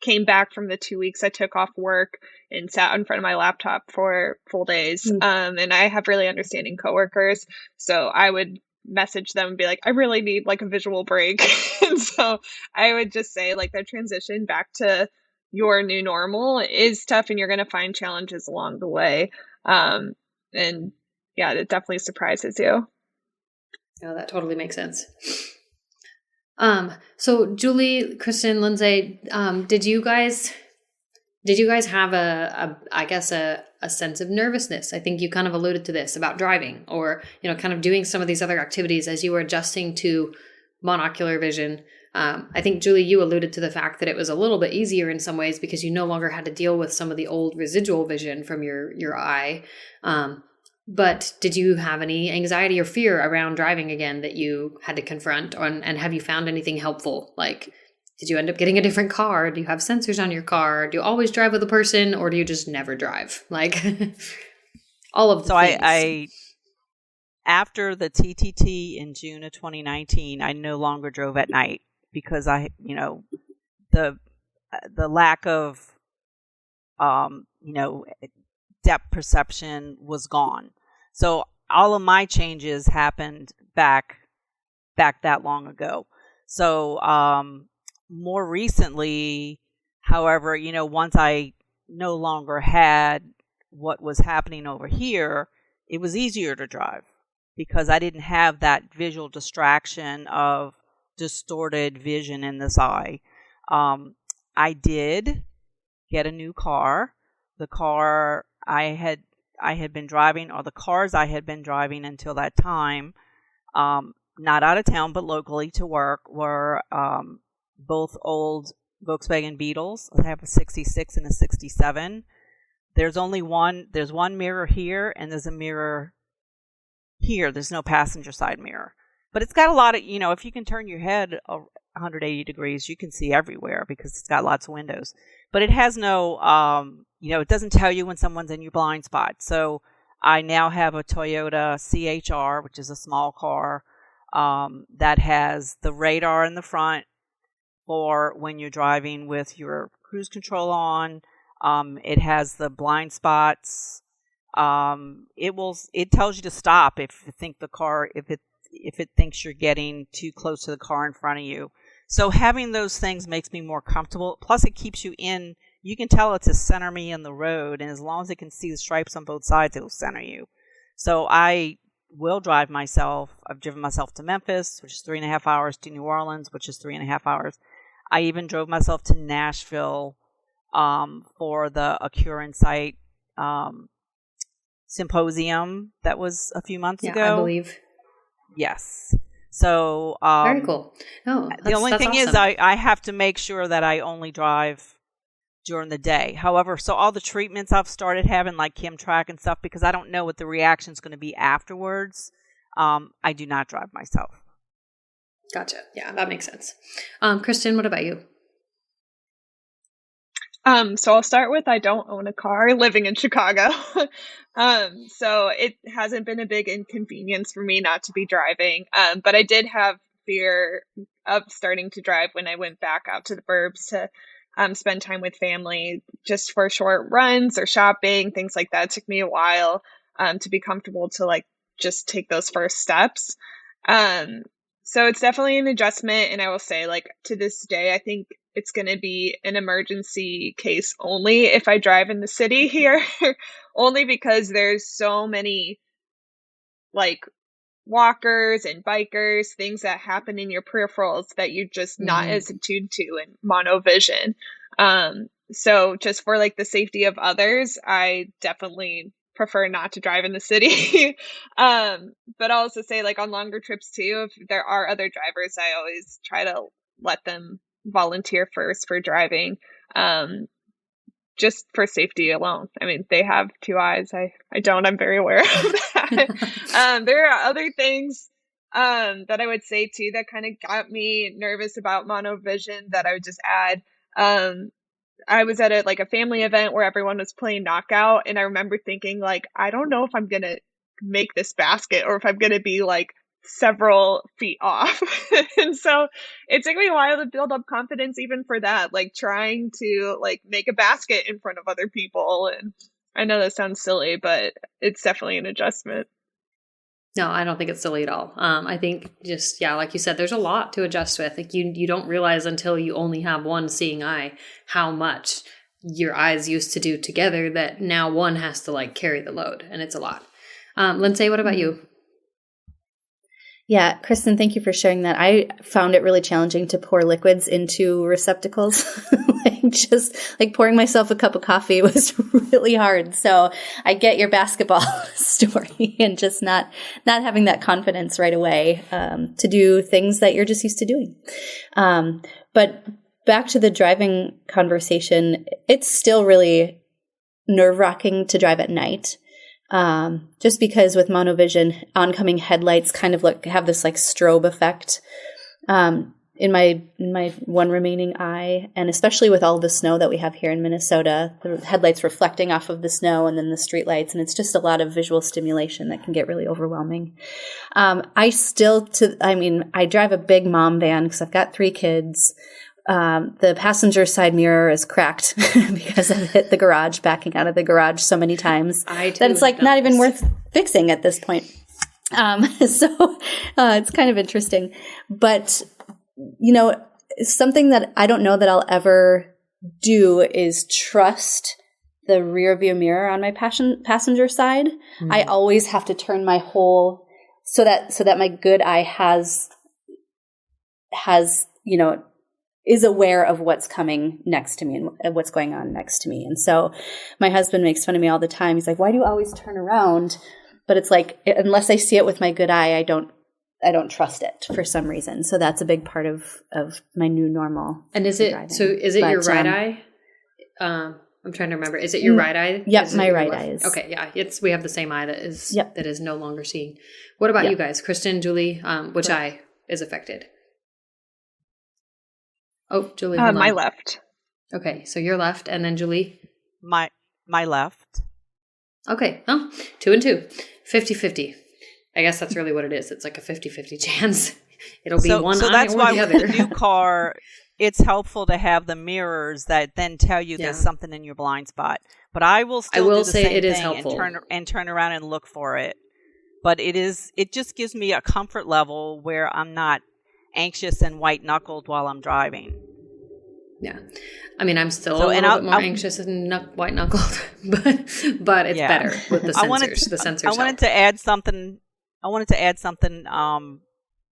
came back from the 2 weeks I took off work and sat in front of my laptop for full days. And I have really understanding coworkers. So I would message them and be like, I really need like a visual break. And so I would just say like the transition back to your new normal is tough, and you're going to find challenges along the way. And yeah, it definitely surprises you. Oh, that totally makes sense. So Julie, Kristen, Lindsay, did you guys have a sense of nervousness? I think you kind of alluded to this about driving or, kind of doing some of these other activities as you were adjusting to monocular vision. I think, Julie, you alluded to the fact that it was a little bit easier in some ways because you no longer had to deal with some of the old residual vision from your eye. But did you have any anxiety or fear around driving again that you had to confront? And have you found anything helpful? Like, did you end up getting a different car? Do you have sensors on your car? Do you always drive with a person, or do you just never drive? Like, all of the things. I after the TTT in June of 2019, I no longer drove at night because the lack of depth perception was gone. So all of my changes happened back that long ago. So more recently, however, once I no longer had what was happening over here, it was easier to drive because I didn't have that visual distraction of distorted vision in this eye. I did get a new car. The car I had I had been driving, or the cars I had been driving until that time, not out of town but locally to work, were both old Volkswagen Beetles. I have a 66 and a 67. There's one mirror here, and there's a mirror here. There's no passenger side mirror. But it's got a lot of, if you can turn your head 180 degrees, you can see everywhere because it's got lots of windows. But it has no, it doesn't tell you when someone's in your blind spot. So I now have a Toyota CHR, which is a small car, that has the radar in the front for when you're driving with your cruise control on. It has the blind spots. It tells you to stop if it thinks you're getting too close to the car in front of you. So having those things makes me more comfortable. Plus, it keeps you in. You can tell it to center me in the road, and as long as it can see the stripes on both sides, it'll center you. So I will drive myself. I've driven myself to Memphis, which is 3.5 hours, to New Orleans, which is 3.5 hours. I even drove myself to Nashville for the Ocular Insight symposium that was a few months ago. I believe. Yes. So very cool. Oh, the only thing awesome. Is I have to make sure that I only drive during the day. However, so all the treatments I've started having, like Chemtrack and stuff, because I don't know what the reaction is going to be afterwards, I do not drive myself. Gotcha. Yeah, that makes sense. Kristen, what about you? So I'll start with, I don't own a car living in Chicago. So it hasn't been a big inconvenience for me not to be driving. But I did have fear of starting to drive when I went back out to the burbs to spend time with family, just for short runs or shopping, things like that. It took me a while to be comfortable to just take those first steps. So it's definitely an adjustment. And I will say, to this day, I think it's going to be an emergency case only if I drive in the city here, only because there's so many walkers and bikers, things that happen in your peripherals that you're just not as attuned to in monovision. So just for the safety of others, I definitely prefer not to drive in the city. But I'll also say on longer trips too, if there are other drivers, I always try to let them volunteer first for driving, just for safety alone. I mean, they have two eyes. I don't. I'm very aware of that. There are other things that I would say too that kind of got me nervous about monovision that I would just add. I was at a family event where everyone was playing knockout, and I remember thinking I don't know if I'm gonna make this basket or if I'm gonna be several feet off. And so it took me a while to build up confidence even for that, trying to make a basket in front of other people. And I know that sounds silly, but it's definitely an adjustment. No, I don't think it's silly at all. I think just, like you said, there's a lot to adjust with. You don't realize until you only have one seeing eye how much your eyes used to do together that now one has to carry the load, and it's a lot. Lindsay, what about you? Yeah, Kristen, thank you for sharing that. I found it really challenging to pour liquids into receptacles. Just pouring myself a cup of coffee was really hard. So I get your basketball story, and just not having that confidence right away to do things that you're just used to doing. But back to the driving conversation, it's still really nerve-wracking to drive at night. Just because with monovision, oncoming headlights kind of have this strobe effect in my one remaining eye, and especially with all the snow that we have here in Minnesota, the headlights reflecting off of the snow and then the street lights, and it's just a lot of visual stimulation that can get really overwhelming. I drive a big mom van because I've got 3 kids. The passenger side mirror is cracked because I've hit the garage, backing out of the garage so many times that it's not even worth fixing at this point. So it's kind of interesting. But, something that I don't know that I'll ever do is trust the rear view mirror on my passenger side. Mm-hmm. I always have to turn my whole so that my good eye has is aware of what's coming next to me and what's going on next to me. And so my husband makes fun of me all the time. He's like, why do you always turn around? But it's like, unless I see it with my good eye, I don't trust it for some reason. So that's a big part of my new normal. And is it your right eye? I'm trying to remember. Is it your right eye? Yep, my right eye is. Okay, yeah. We have the same eye that is no longer seeing. What about you guys? Kristen, Julie, which eye is affected? Oh, Julie. My left. Okay, so your left, and then Julie? My left. Okay, 2 and 2. 50-50. I guess that's really what it is. It's like a 50-50 chance. It'll be one eye or the other. With the new car, it's helpful to have the mirrors that then tell you there's something in your blind spot. But I will still do the same it is thing helpful. and turn around and look for it. But it just gives me a comfort level where I'm not anxious and white-knuckled while I'm driving. Yeah. I mean, I'm still a little bit more anxious and white-knuckled, but it's better with the sensors. I wanted to add something,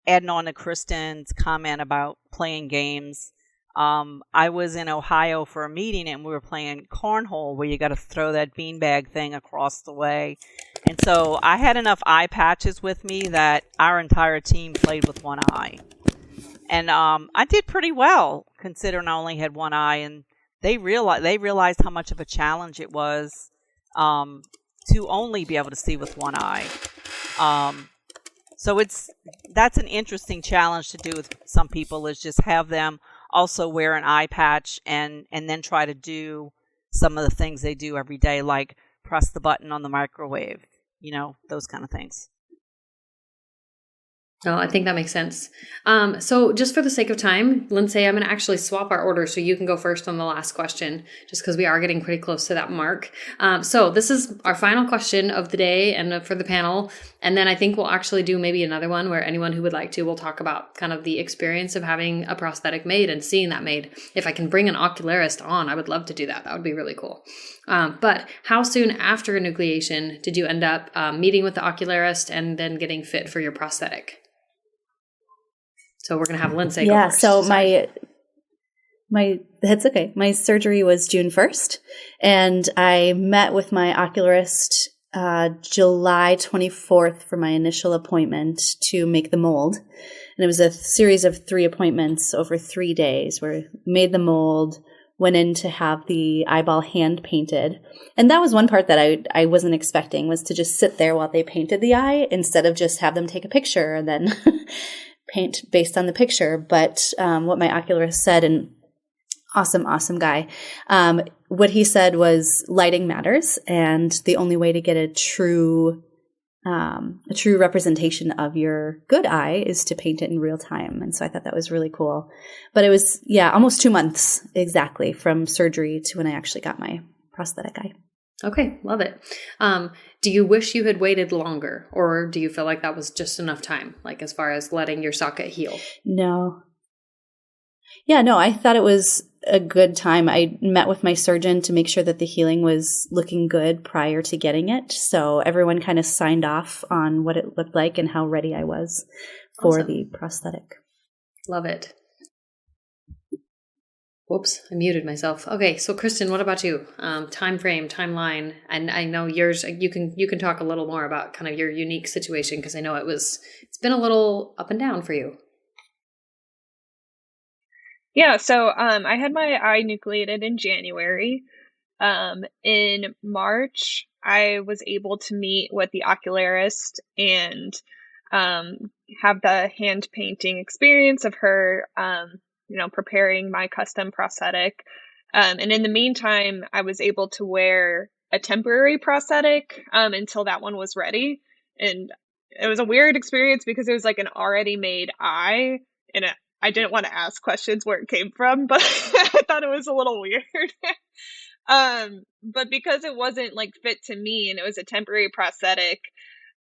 adding on to Kristen's comment about playing games. I was in Ohio for a meeting, and we were playing cornhole, where you got to throw that beanbag thing across the way. And so I had enough eye patches with me that our entire team played with one eye. And I did pretty well, considering I only had one eye. And they realized how much of a challenge it was to only be able to see with one eye. So that's an interesting challenge to do with some people, is just have them also wear an eye patch and then try to do some of the things they do every day, like press the button on the microwave, those kind of things. No, I think that makes sense. So just for the sake of time, Lindsay, I'm going to actually swap our order so you can go first on the last question, just because we are getting pretty close to that mark. So this is our final question of the day and for the panel. And then I think we'll actually do maybe another one where anyone who would like to will talk about kind of the experience of having a prosthetic made and seeing that made. If I can bring an ocularist on, I would love to do that. That would be really cool. But how soon after enucleation did you end up meeting with the ocularist and then getting fit for your prosthetic? So we're going to have Lindsay go first. So that's okay. My surgery was June 1st, and I met with my ocularist July 24th for my initial appointment to make the mold. And it was a series of 3 appointments over 3 days where I made the mold, went in to have the eyeball hand painted. And that was one part that I wasn't expecting, was to just sit there while they painted the eye instead of just have them take a picture and then paint based on the picture. But what my ocularist said, and awesome guy, what he said was lighting matters, and the only way to get a true representation of your good eye is to paint it in real time. And so I thought that was really cool. But it was almost 2 months exactly from surgery to when I actually got my prosthetic eye. Okay, love it. Do you wish you had waited longer, or do you feel like that was just enough time, like as far as letting your socket heal? No. Yeah, no, I thought it was a good time. I met with my surgeon to make sure that the healing was looking good prior to getting it. So everyone kind of signed off on what it looked like and how ready I was for the prosthetic. Love it. Whoops, I muted myself. Okay, so Kristen, what about you? Time frame, timeline, and I know yours. You can talk a little more about kind of your unique situation, because I know it's been a little up and down for you. Yeah, so I had my eye nucleated in January. In March, I was able to meet with the ocularist and have the hand painting experience of her preparing my custom prosthetic. And in the meantime, I was able to wear a temporary prosthetic until that one was ready. And it was a weird experience because it was like an already made eye. And I didn't want to ask questions where it came from, but I thought it was a little weird. But because it wasn't like fit to me and it was a temporary prosthetic,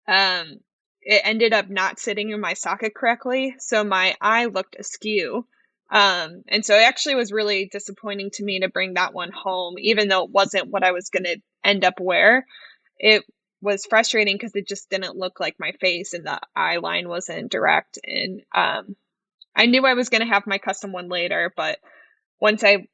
it ended up not sitting in my socket correctly. So my eye looked askew. And so it actually was really disappointing to me to bring that one home, even though it wasn't what I was going to end up wear. It was frustrating because it just didn't look like my face and the eye line wasn't direct. And I knew I was going to have my custom one later, but once I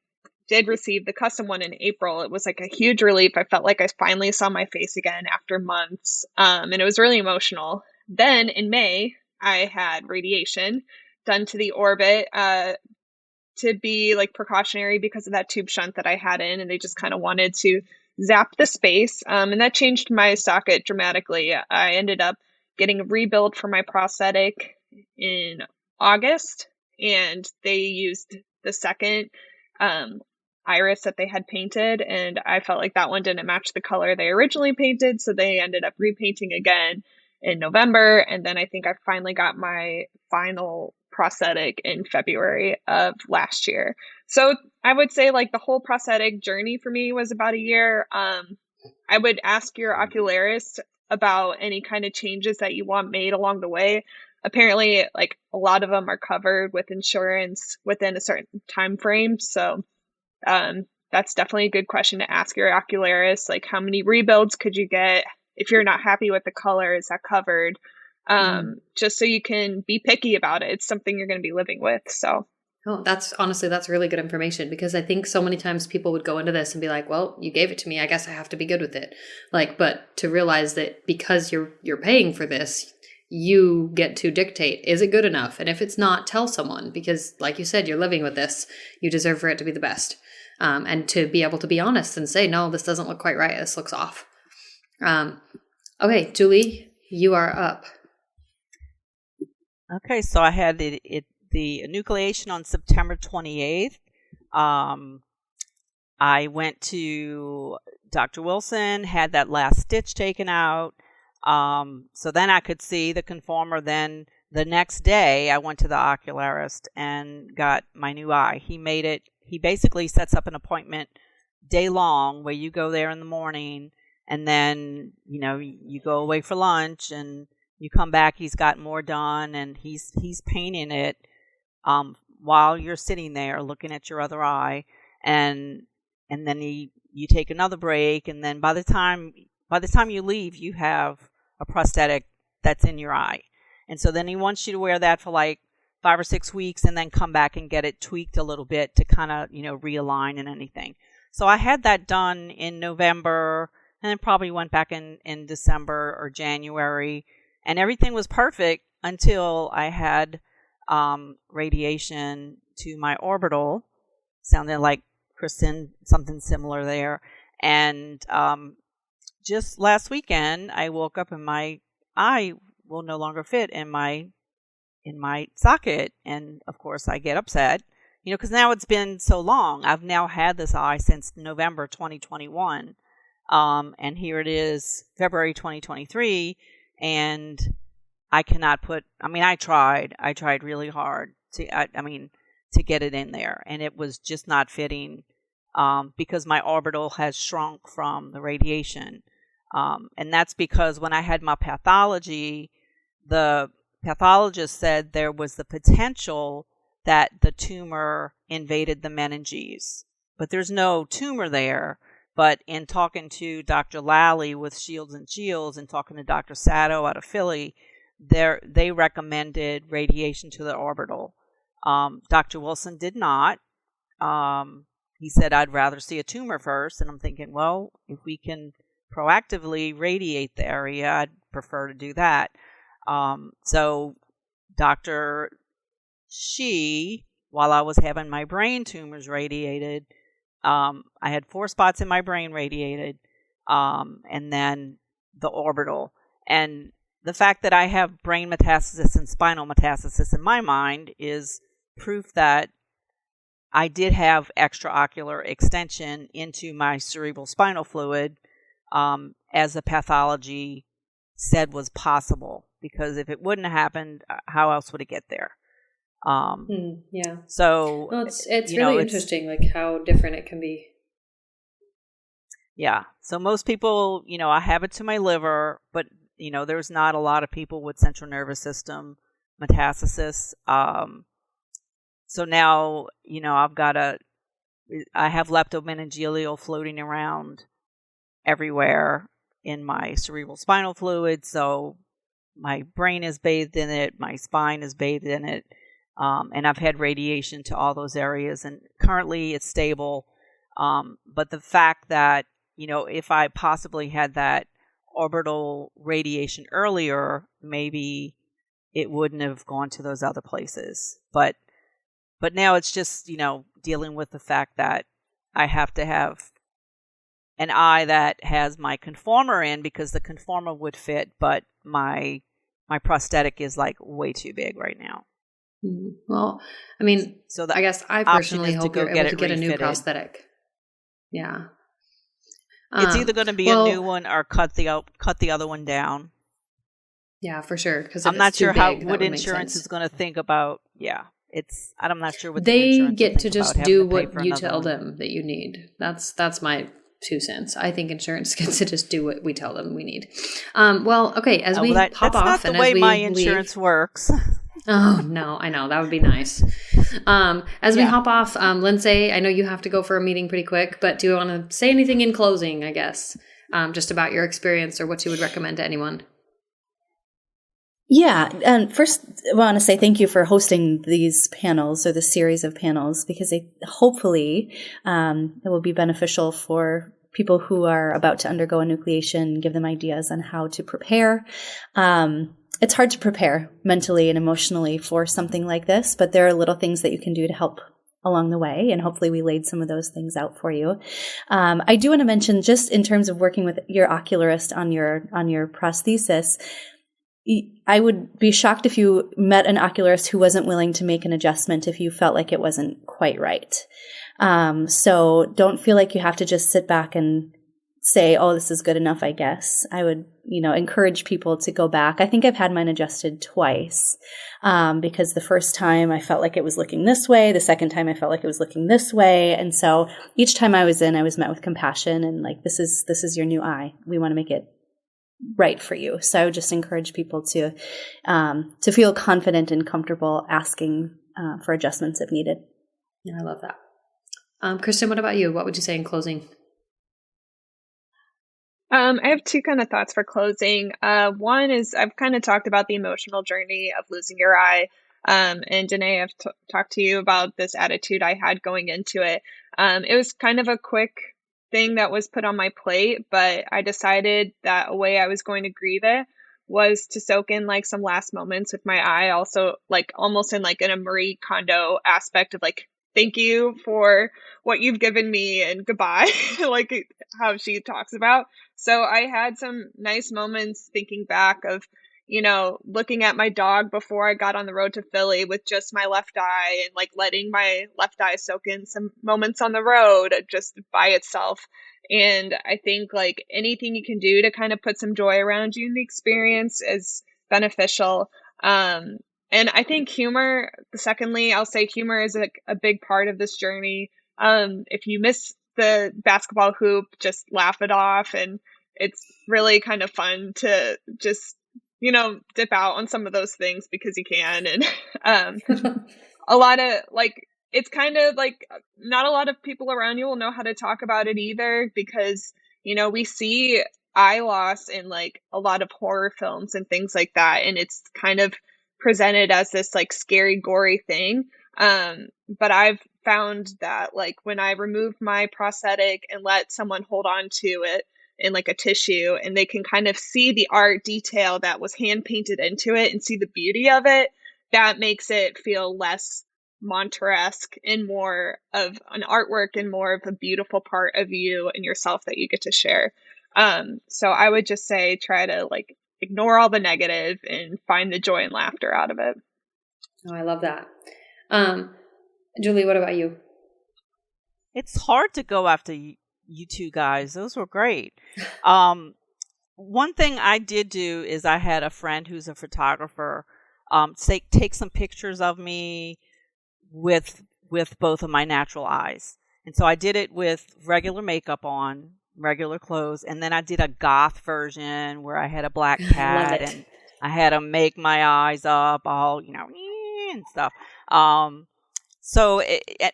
did receive the custom one in April, it was like a huge relief. I felt like I finally saw my face again after months, and it was really emotional. Then in May, I had radiation done to the orbit to be like precautionary because of that tube shunt that I had in, and they just kind of wanted to zap the space, and that changed my socket dramatically. I ended up getting a rebuild for my prosthetic in August, and they used the second iris that they had painted, and I felt like that one didn't match the color they originally painted, so they ended up repainting again in November, and then I think I finally got my final prosthetic in February of last year. So I would say like the whole prosthetic journey for me was about a year. I would ask your ocularist about any kind of changes that you want made along the way. Apparently, like a lot of them are covered with insurance within a certain time frame. So that's definitely a good question to ask your ocularist. Like, how many rebuilds could you get? If you're not happy with the color, is that covered? Just so you can be picky about it. It's something you're going to be living with. So. Oh, that's really good information, because I think so many times people would go into this and be like, well, you gave it to me, I guess I have to be good with it. Like, but to realize that because you're paying for this, you get to dictate, is it good enough? And if it's not, tell someone, because like you said, you're living with this, you deserve for it to be the best. And to be able to be honest and say, no, this doesn't look quite right. This looks off. Okay, Julie, you are up. Okay, so I had the enucleation on September 28th. I went to Dr. Wilson, had that last stitch taken out. So then I could see the conformer. Then the next day I went to the ocularist and got my new eye. He basically sets up an appointment day long where you go there in the morning, and then, you go away for lunch and you come back, he's got more done, and he's painting it while you're sitting there looking at your other eye, and then you take another break, and then by the time you leave, you have a prosthetic that's in your eye. And so then he wants you to wear that for like 5 or 6 weeks, and then come back and get it tweaked a little bit to kind of, realign and anything. So I had that done in November, and then probably went back in December or January, and everything was perfect until I had radiation to my orbital. Sounded like Kristen, something similar there. And just last weekend, I woke up and my eye will no longer fit in my socket. And of course, I get upset, because now it's been so long. I've now had this eye since November 2021. And here it is, February 2023. And I cannot I tried really hard to get it in there, and it was just not fitting, because my orbital has shrunk from the radiation. And that's because when I had my pathology, the pathologist said there was the potential that the tumor invaded the meninges, but there's no tumor there. But in talking to Dr. Raleigh with Shields and Shields and talking to Dr. Sato out of Philly, they recommended radiation to the orbital. Dr. Wilson did not. He said, I'd rather see a tumor first. And I'm thinking, well, if we can proactively radiate the area, I'd prefer to do that. So Dr. While I was having my brain tumors radiated, I had 4 spots in my brain radiated, and then the orbital. And the fact that I have brain metastasis and spinal metastasis in my mind is proof that I did have extraocular extension into my cerebral spinal fluid, as the pathology said was possible. Because if it wouldn't have happened, how else would it get there? Yeah. So well, it's really interesting, like how different it can be. Yeah. So most people, I have it to my liver, but there's not a lot of people with central nervous system metastasis. So now, I have leptomeningeal floating around everywhere in my cerebral spinal fluid. So my brain is bathed in it. My spine is bathed in it. And I've had radiation to all those areas, and currently it's stable. But the fact that, if I possibly had that orbital radiation earlier, maybe it wouldn't have gone to those other places. But now it's just, dealing with the fact that I have to have an eye that has my conformer in, because the conformer would fit, but my prosthetic is like way too big right now. Well, I mean, so I guess I personally hope you're able to get a new prosthetic. Yeah. It's either going to be a new one or cut the other one down. Yeah, for sure. Because I'm not sure what insurance is going to think about. Yeah, I'm not sure what they get to just do what you tell them that you need. That's my 2 cents. I think insurance gets to just do what we tell them we need. Well, okay. As we hop off, and as we leave, that's not the way my insurance works. Oh no, I know that would be nice. As we hop off, Lindsay, I know you have to go for a meeting pretty quick, but do you want to say anything in closing? I guess just about your experience or what you would recommend to anyone. Yeah, and first I want to say thank you for hosting these panels or the series of panels, because hopefully it will be beneficial for people who are about to undergo enucleation, give them ideas on how to prepare. It's hard to prepare mentally and emotionally for something like this, but there are little things that you can do to help along the way, and hopefully we laid some of those things out for you. I do want to mention, just in terms of working with your ocularist on your prosthesis, I would be shocked if you met an ocularist who wasn't willing to make an adjustment if you felt like it wasn't quite right. So don't feel like you have to just sit back and say, oh, this is good enough, I guess. I would, encourage people to go back. I think I've had mine adjusted twice, because the first time I felt like it was looking this way. The second time I felt like it was looking this way. And so each time I was met with compassion and like, this is your new eye. We want to make it right for you. So I would just encourage people to feel confident and comfortable asking for adjustments if needed. Yeah, I love that. Kristen, what about you? What would you say in closing? I have 2 kind of thoughts for closing. One is I've kind of talked about the emotional journey of losing your eye. And Danet, I've talked to you about this attitude I had going into it. It was kind of a quick thing that was put on my plate, but I decided that a way I was going to grieve it was to soak in like some last moments with my eye. Also, like almost in like in a Marie Kondo aspect of like, thank you for what you've given me and goodbye, like how she talks about. So I had some nice moments thinking back of, looking at my dog before I got on the road to Philly with just my left eye and like letting my left eye soak in some moments on the road just by itself. And I think like anything you can do to kind of put some joy around you in the experience is beneficial. And I think humor, secondly, I'll say humor is a big part of this journey. If you miss the basketball hoop, just laugh it off. And it's really kind of fun to just, dip out on some of those things because you can. And a lot of like, it's kind of like not a lot of people around you will know how to talk about it either, because, we see eye loss in like a lot of horror films and things like that. And it's kind of presented as this like scary, gory thing. But I've found that like when I remove my prosthetic and let someone hold on to it in like a tissue, and they can kind of see the art detail that was hand painted into it and see the beauty of it, that makes it feel less Montaresque and more of an artwork and more of a beautiful part of you and yourself that you get to share. So I would just say try to like ignore all the negative and find the joy and laughter out of it. Oh, I love that. Julie, what about you? It's hard to go after you 2 guys. Those were great. One thing I did do is I had a friend who's a photographer take some pictures of me with both of my natural eyes. And so I did it with regular makeup on, regular clothes, and then I did a goth version where I had a black cat and I had to make my eyes up all, and stuff. So,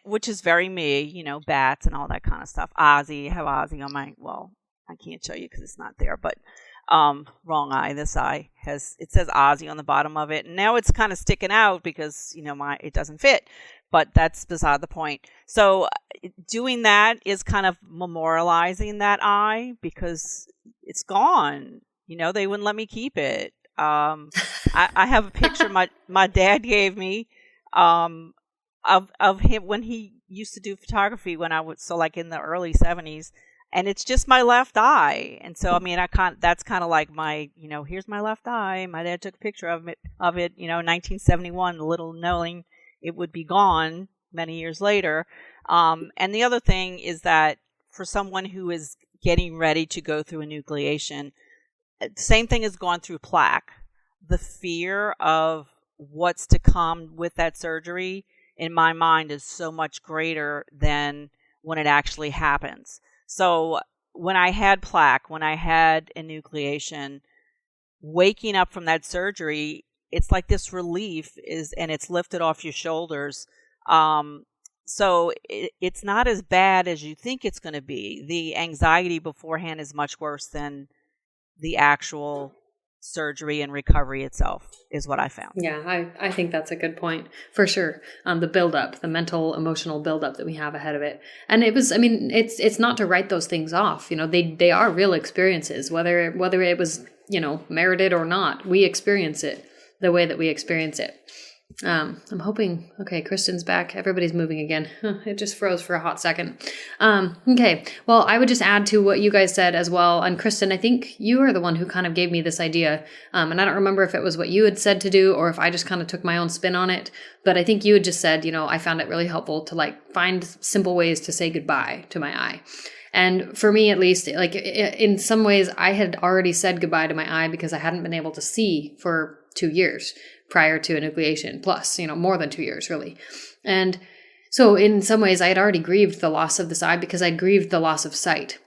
which is very me, bats and all that kind of stuff. Ozzy, I have Ozzy on my, well, I can't show you because it's not there, but Wrong eye. This eye it says Ozzy on the bottom of it. And now it's kind of sticking out because, it doesn't fit. But that's beside the point. So doing that is kind of memorializing that eye because it's gone. They wouldn't let me keep it. I have a picture my dad gave me of him when he used to do photography when I was like in the early 70s, and it's just my left eye. And so that's kind of like my here's my left eye. My dad took a picture of it in 1971, little knowing it would be gone many years later. And the other thing is that for someone who is getting ready to go through enucleation, same thing as gone through plaque. The fear of what's to come with that surgery, in my mind, is so much greater than when it actually happens. So when I had plaque, when I had enucleation, waking up from that surgery, it's like this relief and it's lifted off your shoulders. So it's not as bad as you think it's going to be. The anxiety beforehand is much worse than the actual surgery and recovery itself, is what I found. Yeah, I think that's a good point for sure. The buildup, the mental, emotional buildup that we have ahead of it. And it's not to write those things off. They are real experiences, whether it was, merited or not. We experience it the way that we experience it. I'm hoping, okay, Kristen's back. Everybody's moving again. It just froze for a hot second. Okay. Well, I would just add to what you guys said as well. And Kristen, I think you are the one who kind of gave me this idea. And I don't remember if it was what you had said to do or if I just kind of took my own spin on it. But I think you had just said, I found it really helpful to find simple ways to say goodbye to my eye. And for me, at least, in some ways, I had already said goodbye to my eye because I hadn't been able to see for 2 years prior to enucleation, plus, more than 2 years, really. And so in some ways, I had already grieved the loss of this eye because I grieved the loss of sight.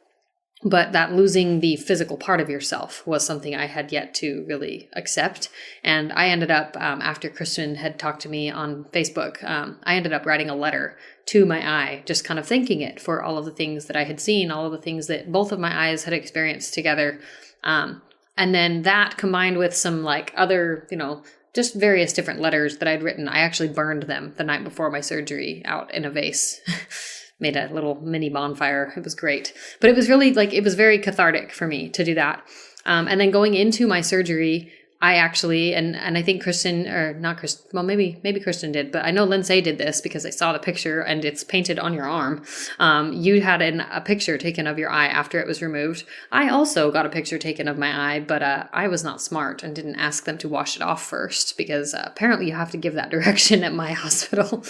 But that losing the physical part of yourself was something I had yet to really accept. And I ended up, after Kristen had talked to me on Facebook, I ended up writing a letter to my eye, just kind of thanking it for all of the things that I had seen, all of the things that both of my eyes had experienced together. And then that combined with some other, just various different letters that I'd written. I actually burned them the night before my surgery out in a vase. Made a little mini bonfire. It was great. But it was really it was very cathartic for me to do that. And then going into my surgery, I actually, and I think Kristen, or not Kristen, well, maybe Kristen did, but I know Lindsay did this because I saw the picture and it's painted on your arm. You had a picture taken of your eye after it was removed. I also got a picture taken of my eye, but I was not smart and didn't ask them to wash it off first because apparently you have to give that direction at my hospital.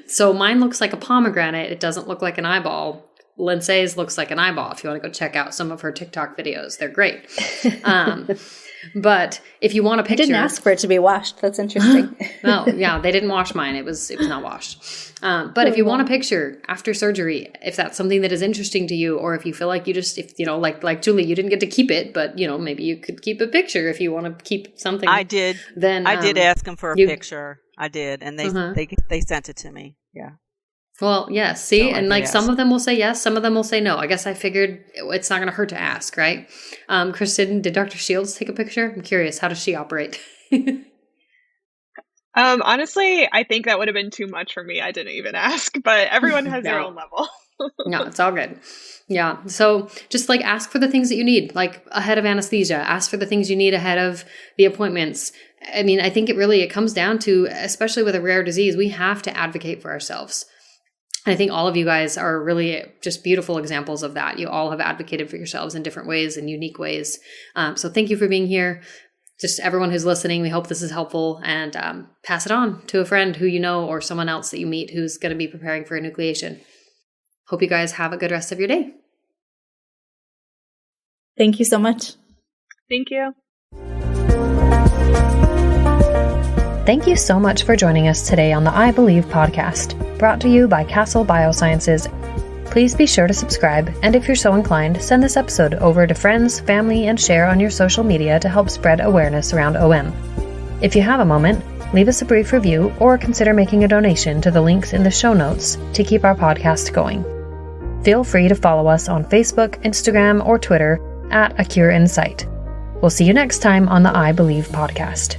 So mine looks like a pomegranate. It doesn't look like an eyeball. Lindsay's looks like an eyeball. If you want to go check out some of her TikTok videos, they're great. But if you want a picture, I didn't ask for it to be washed. That's interesting. No, yeah, they didn't wash mine. It was not washed. But if you want a picture after surgery, if that's something that is interesting to you, or if you feel like you just, like Julie, you didn't get to keep it, but maybe you could keep a picture if you want to keep something. I did. Then I did ask them for a picture. I did, and they sent it to me. Yeah. Well, yes. See, so and some of them will say yes, some of them will say no. I guess I figured it's not going to hurt to ask, right? Kristen, did Dr. Shields take a picture? I'm curious. How does she operate? Honestly, I think that would have been too much for me. I didn't even ask, but everyone has their own level. No, it's all good. Yeah. So just ask for the things that you need, ahead of anesthesia. Ask for the things you need ahead of the appointments. I mean, I think it comes down to, especially with a rare disease, we have to advocate for ourselves. And I think all of you guys are really just beautiful examples of that. You all have advocated for yourselves in different ways and unique ways. So thank you for being here. Just everyone who's listening, we hope this is helpful, and pass it on to a friend who you know or someone else that you meet who's going to be preparing for enucleation. Hope you guys have a good rest of your day. Thank you so much. Thank you. Thank you so much for joining us today on the I Believe podcast, brought to you by Castle Biosciences. Please be sure to subscribe, and if you're so inclined, send this episode over to friends, family, and share on your social media to help spread awareness around OM. If you have a moment, leave us a brief review or consider making a donation to the links in the show notes to keep our podcast going. Feel free to follow us on Facebook, Instagram, or Twitter @A Cure in Sight. We'll see you next time on the I Believe podcast.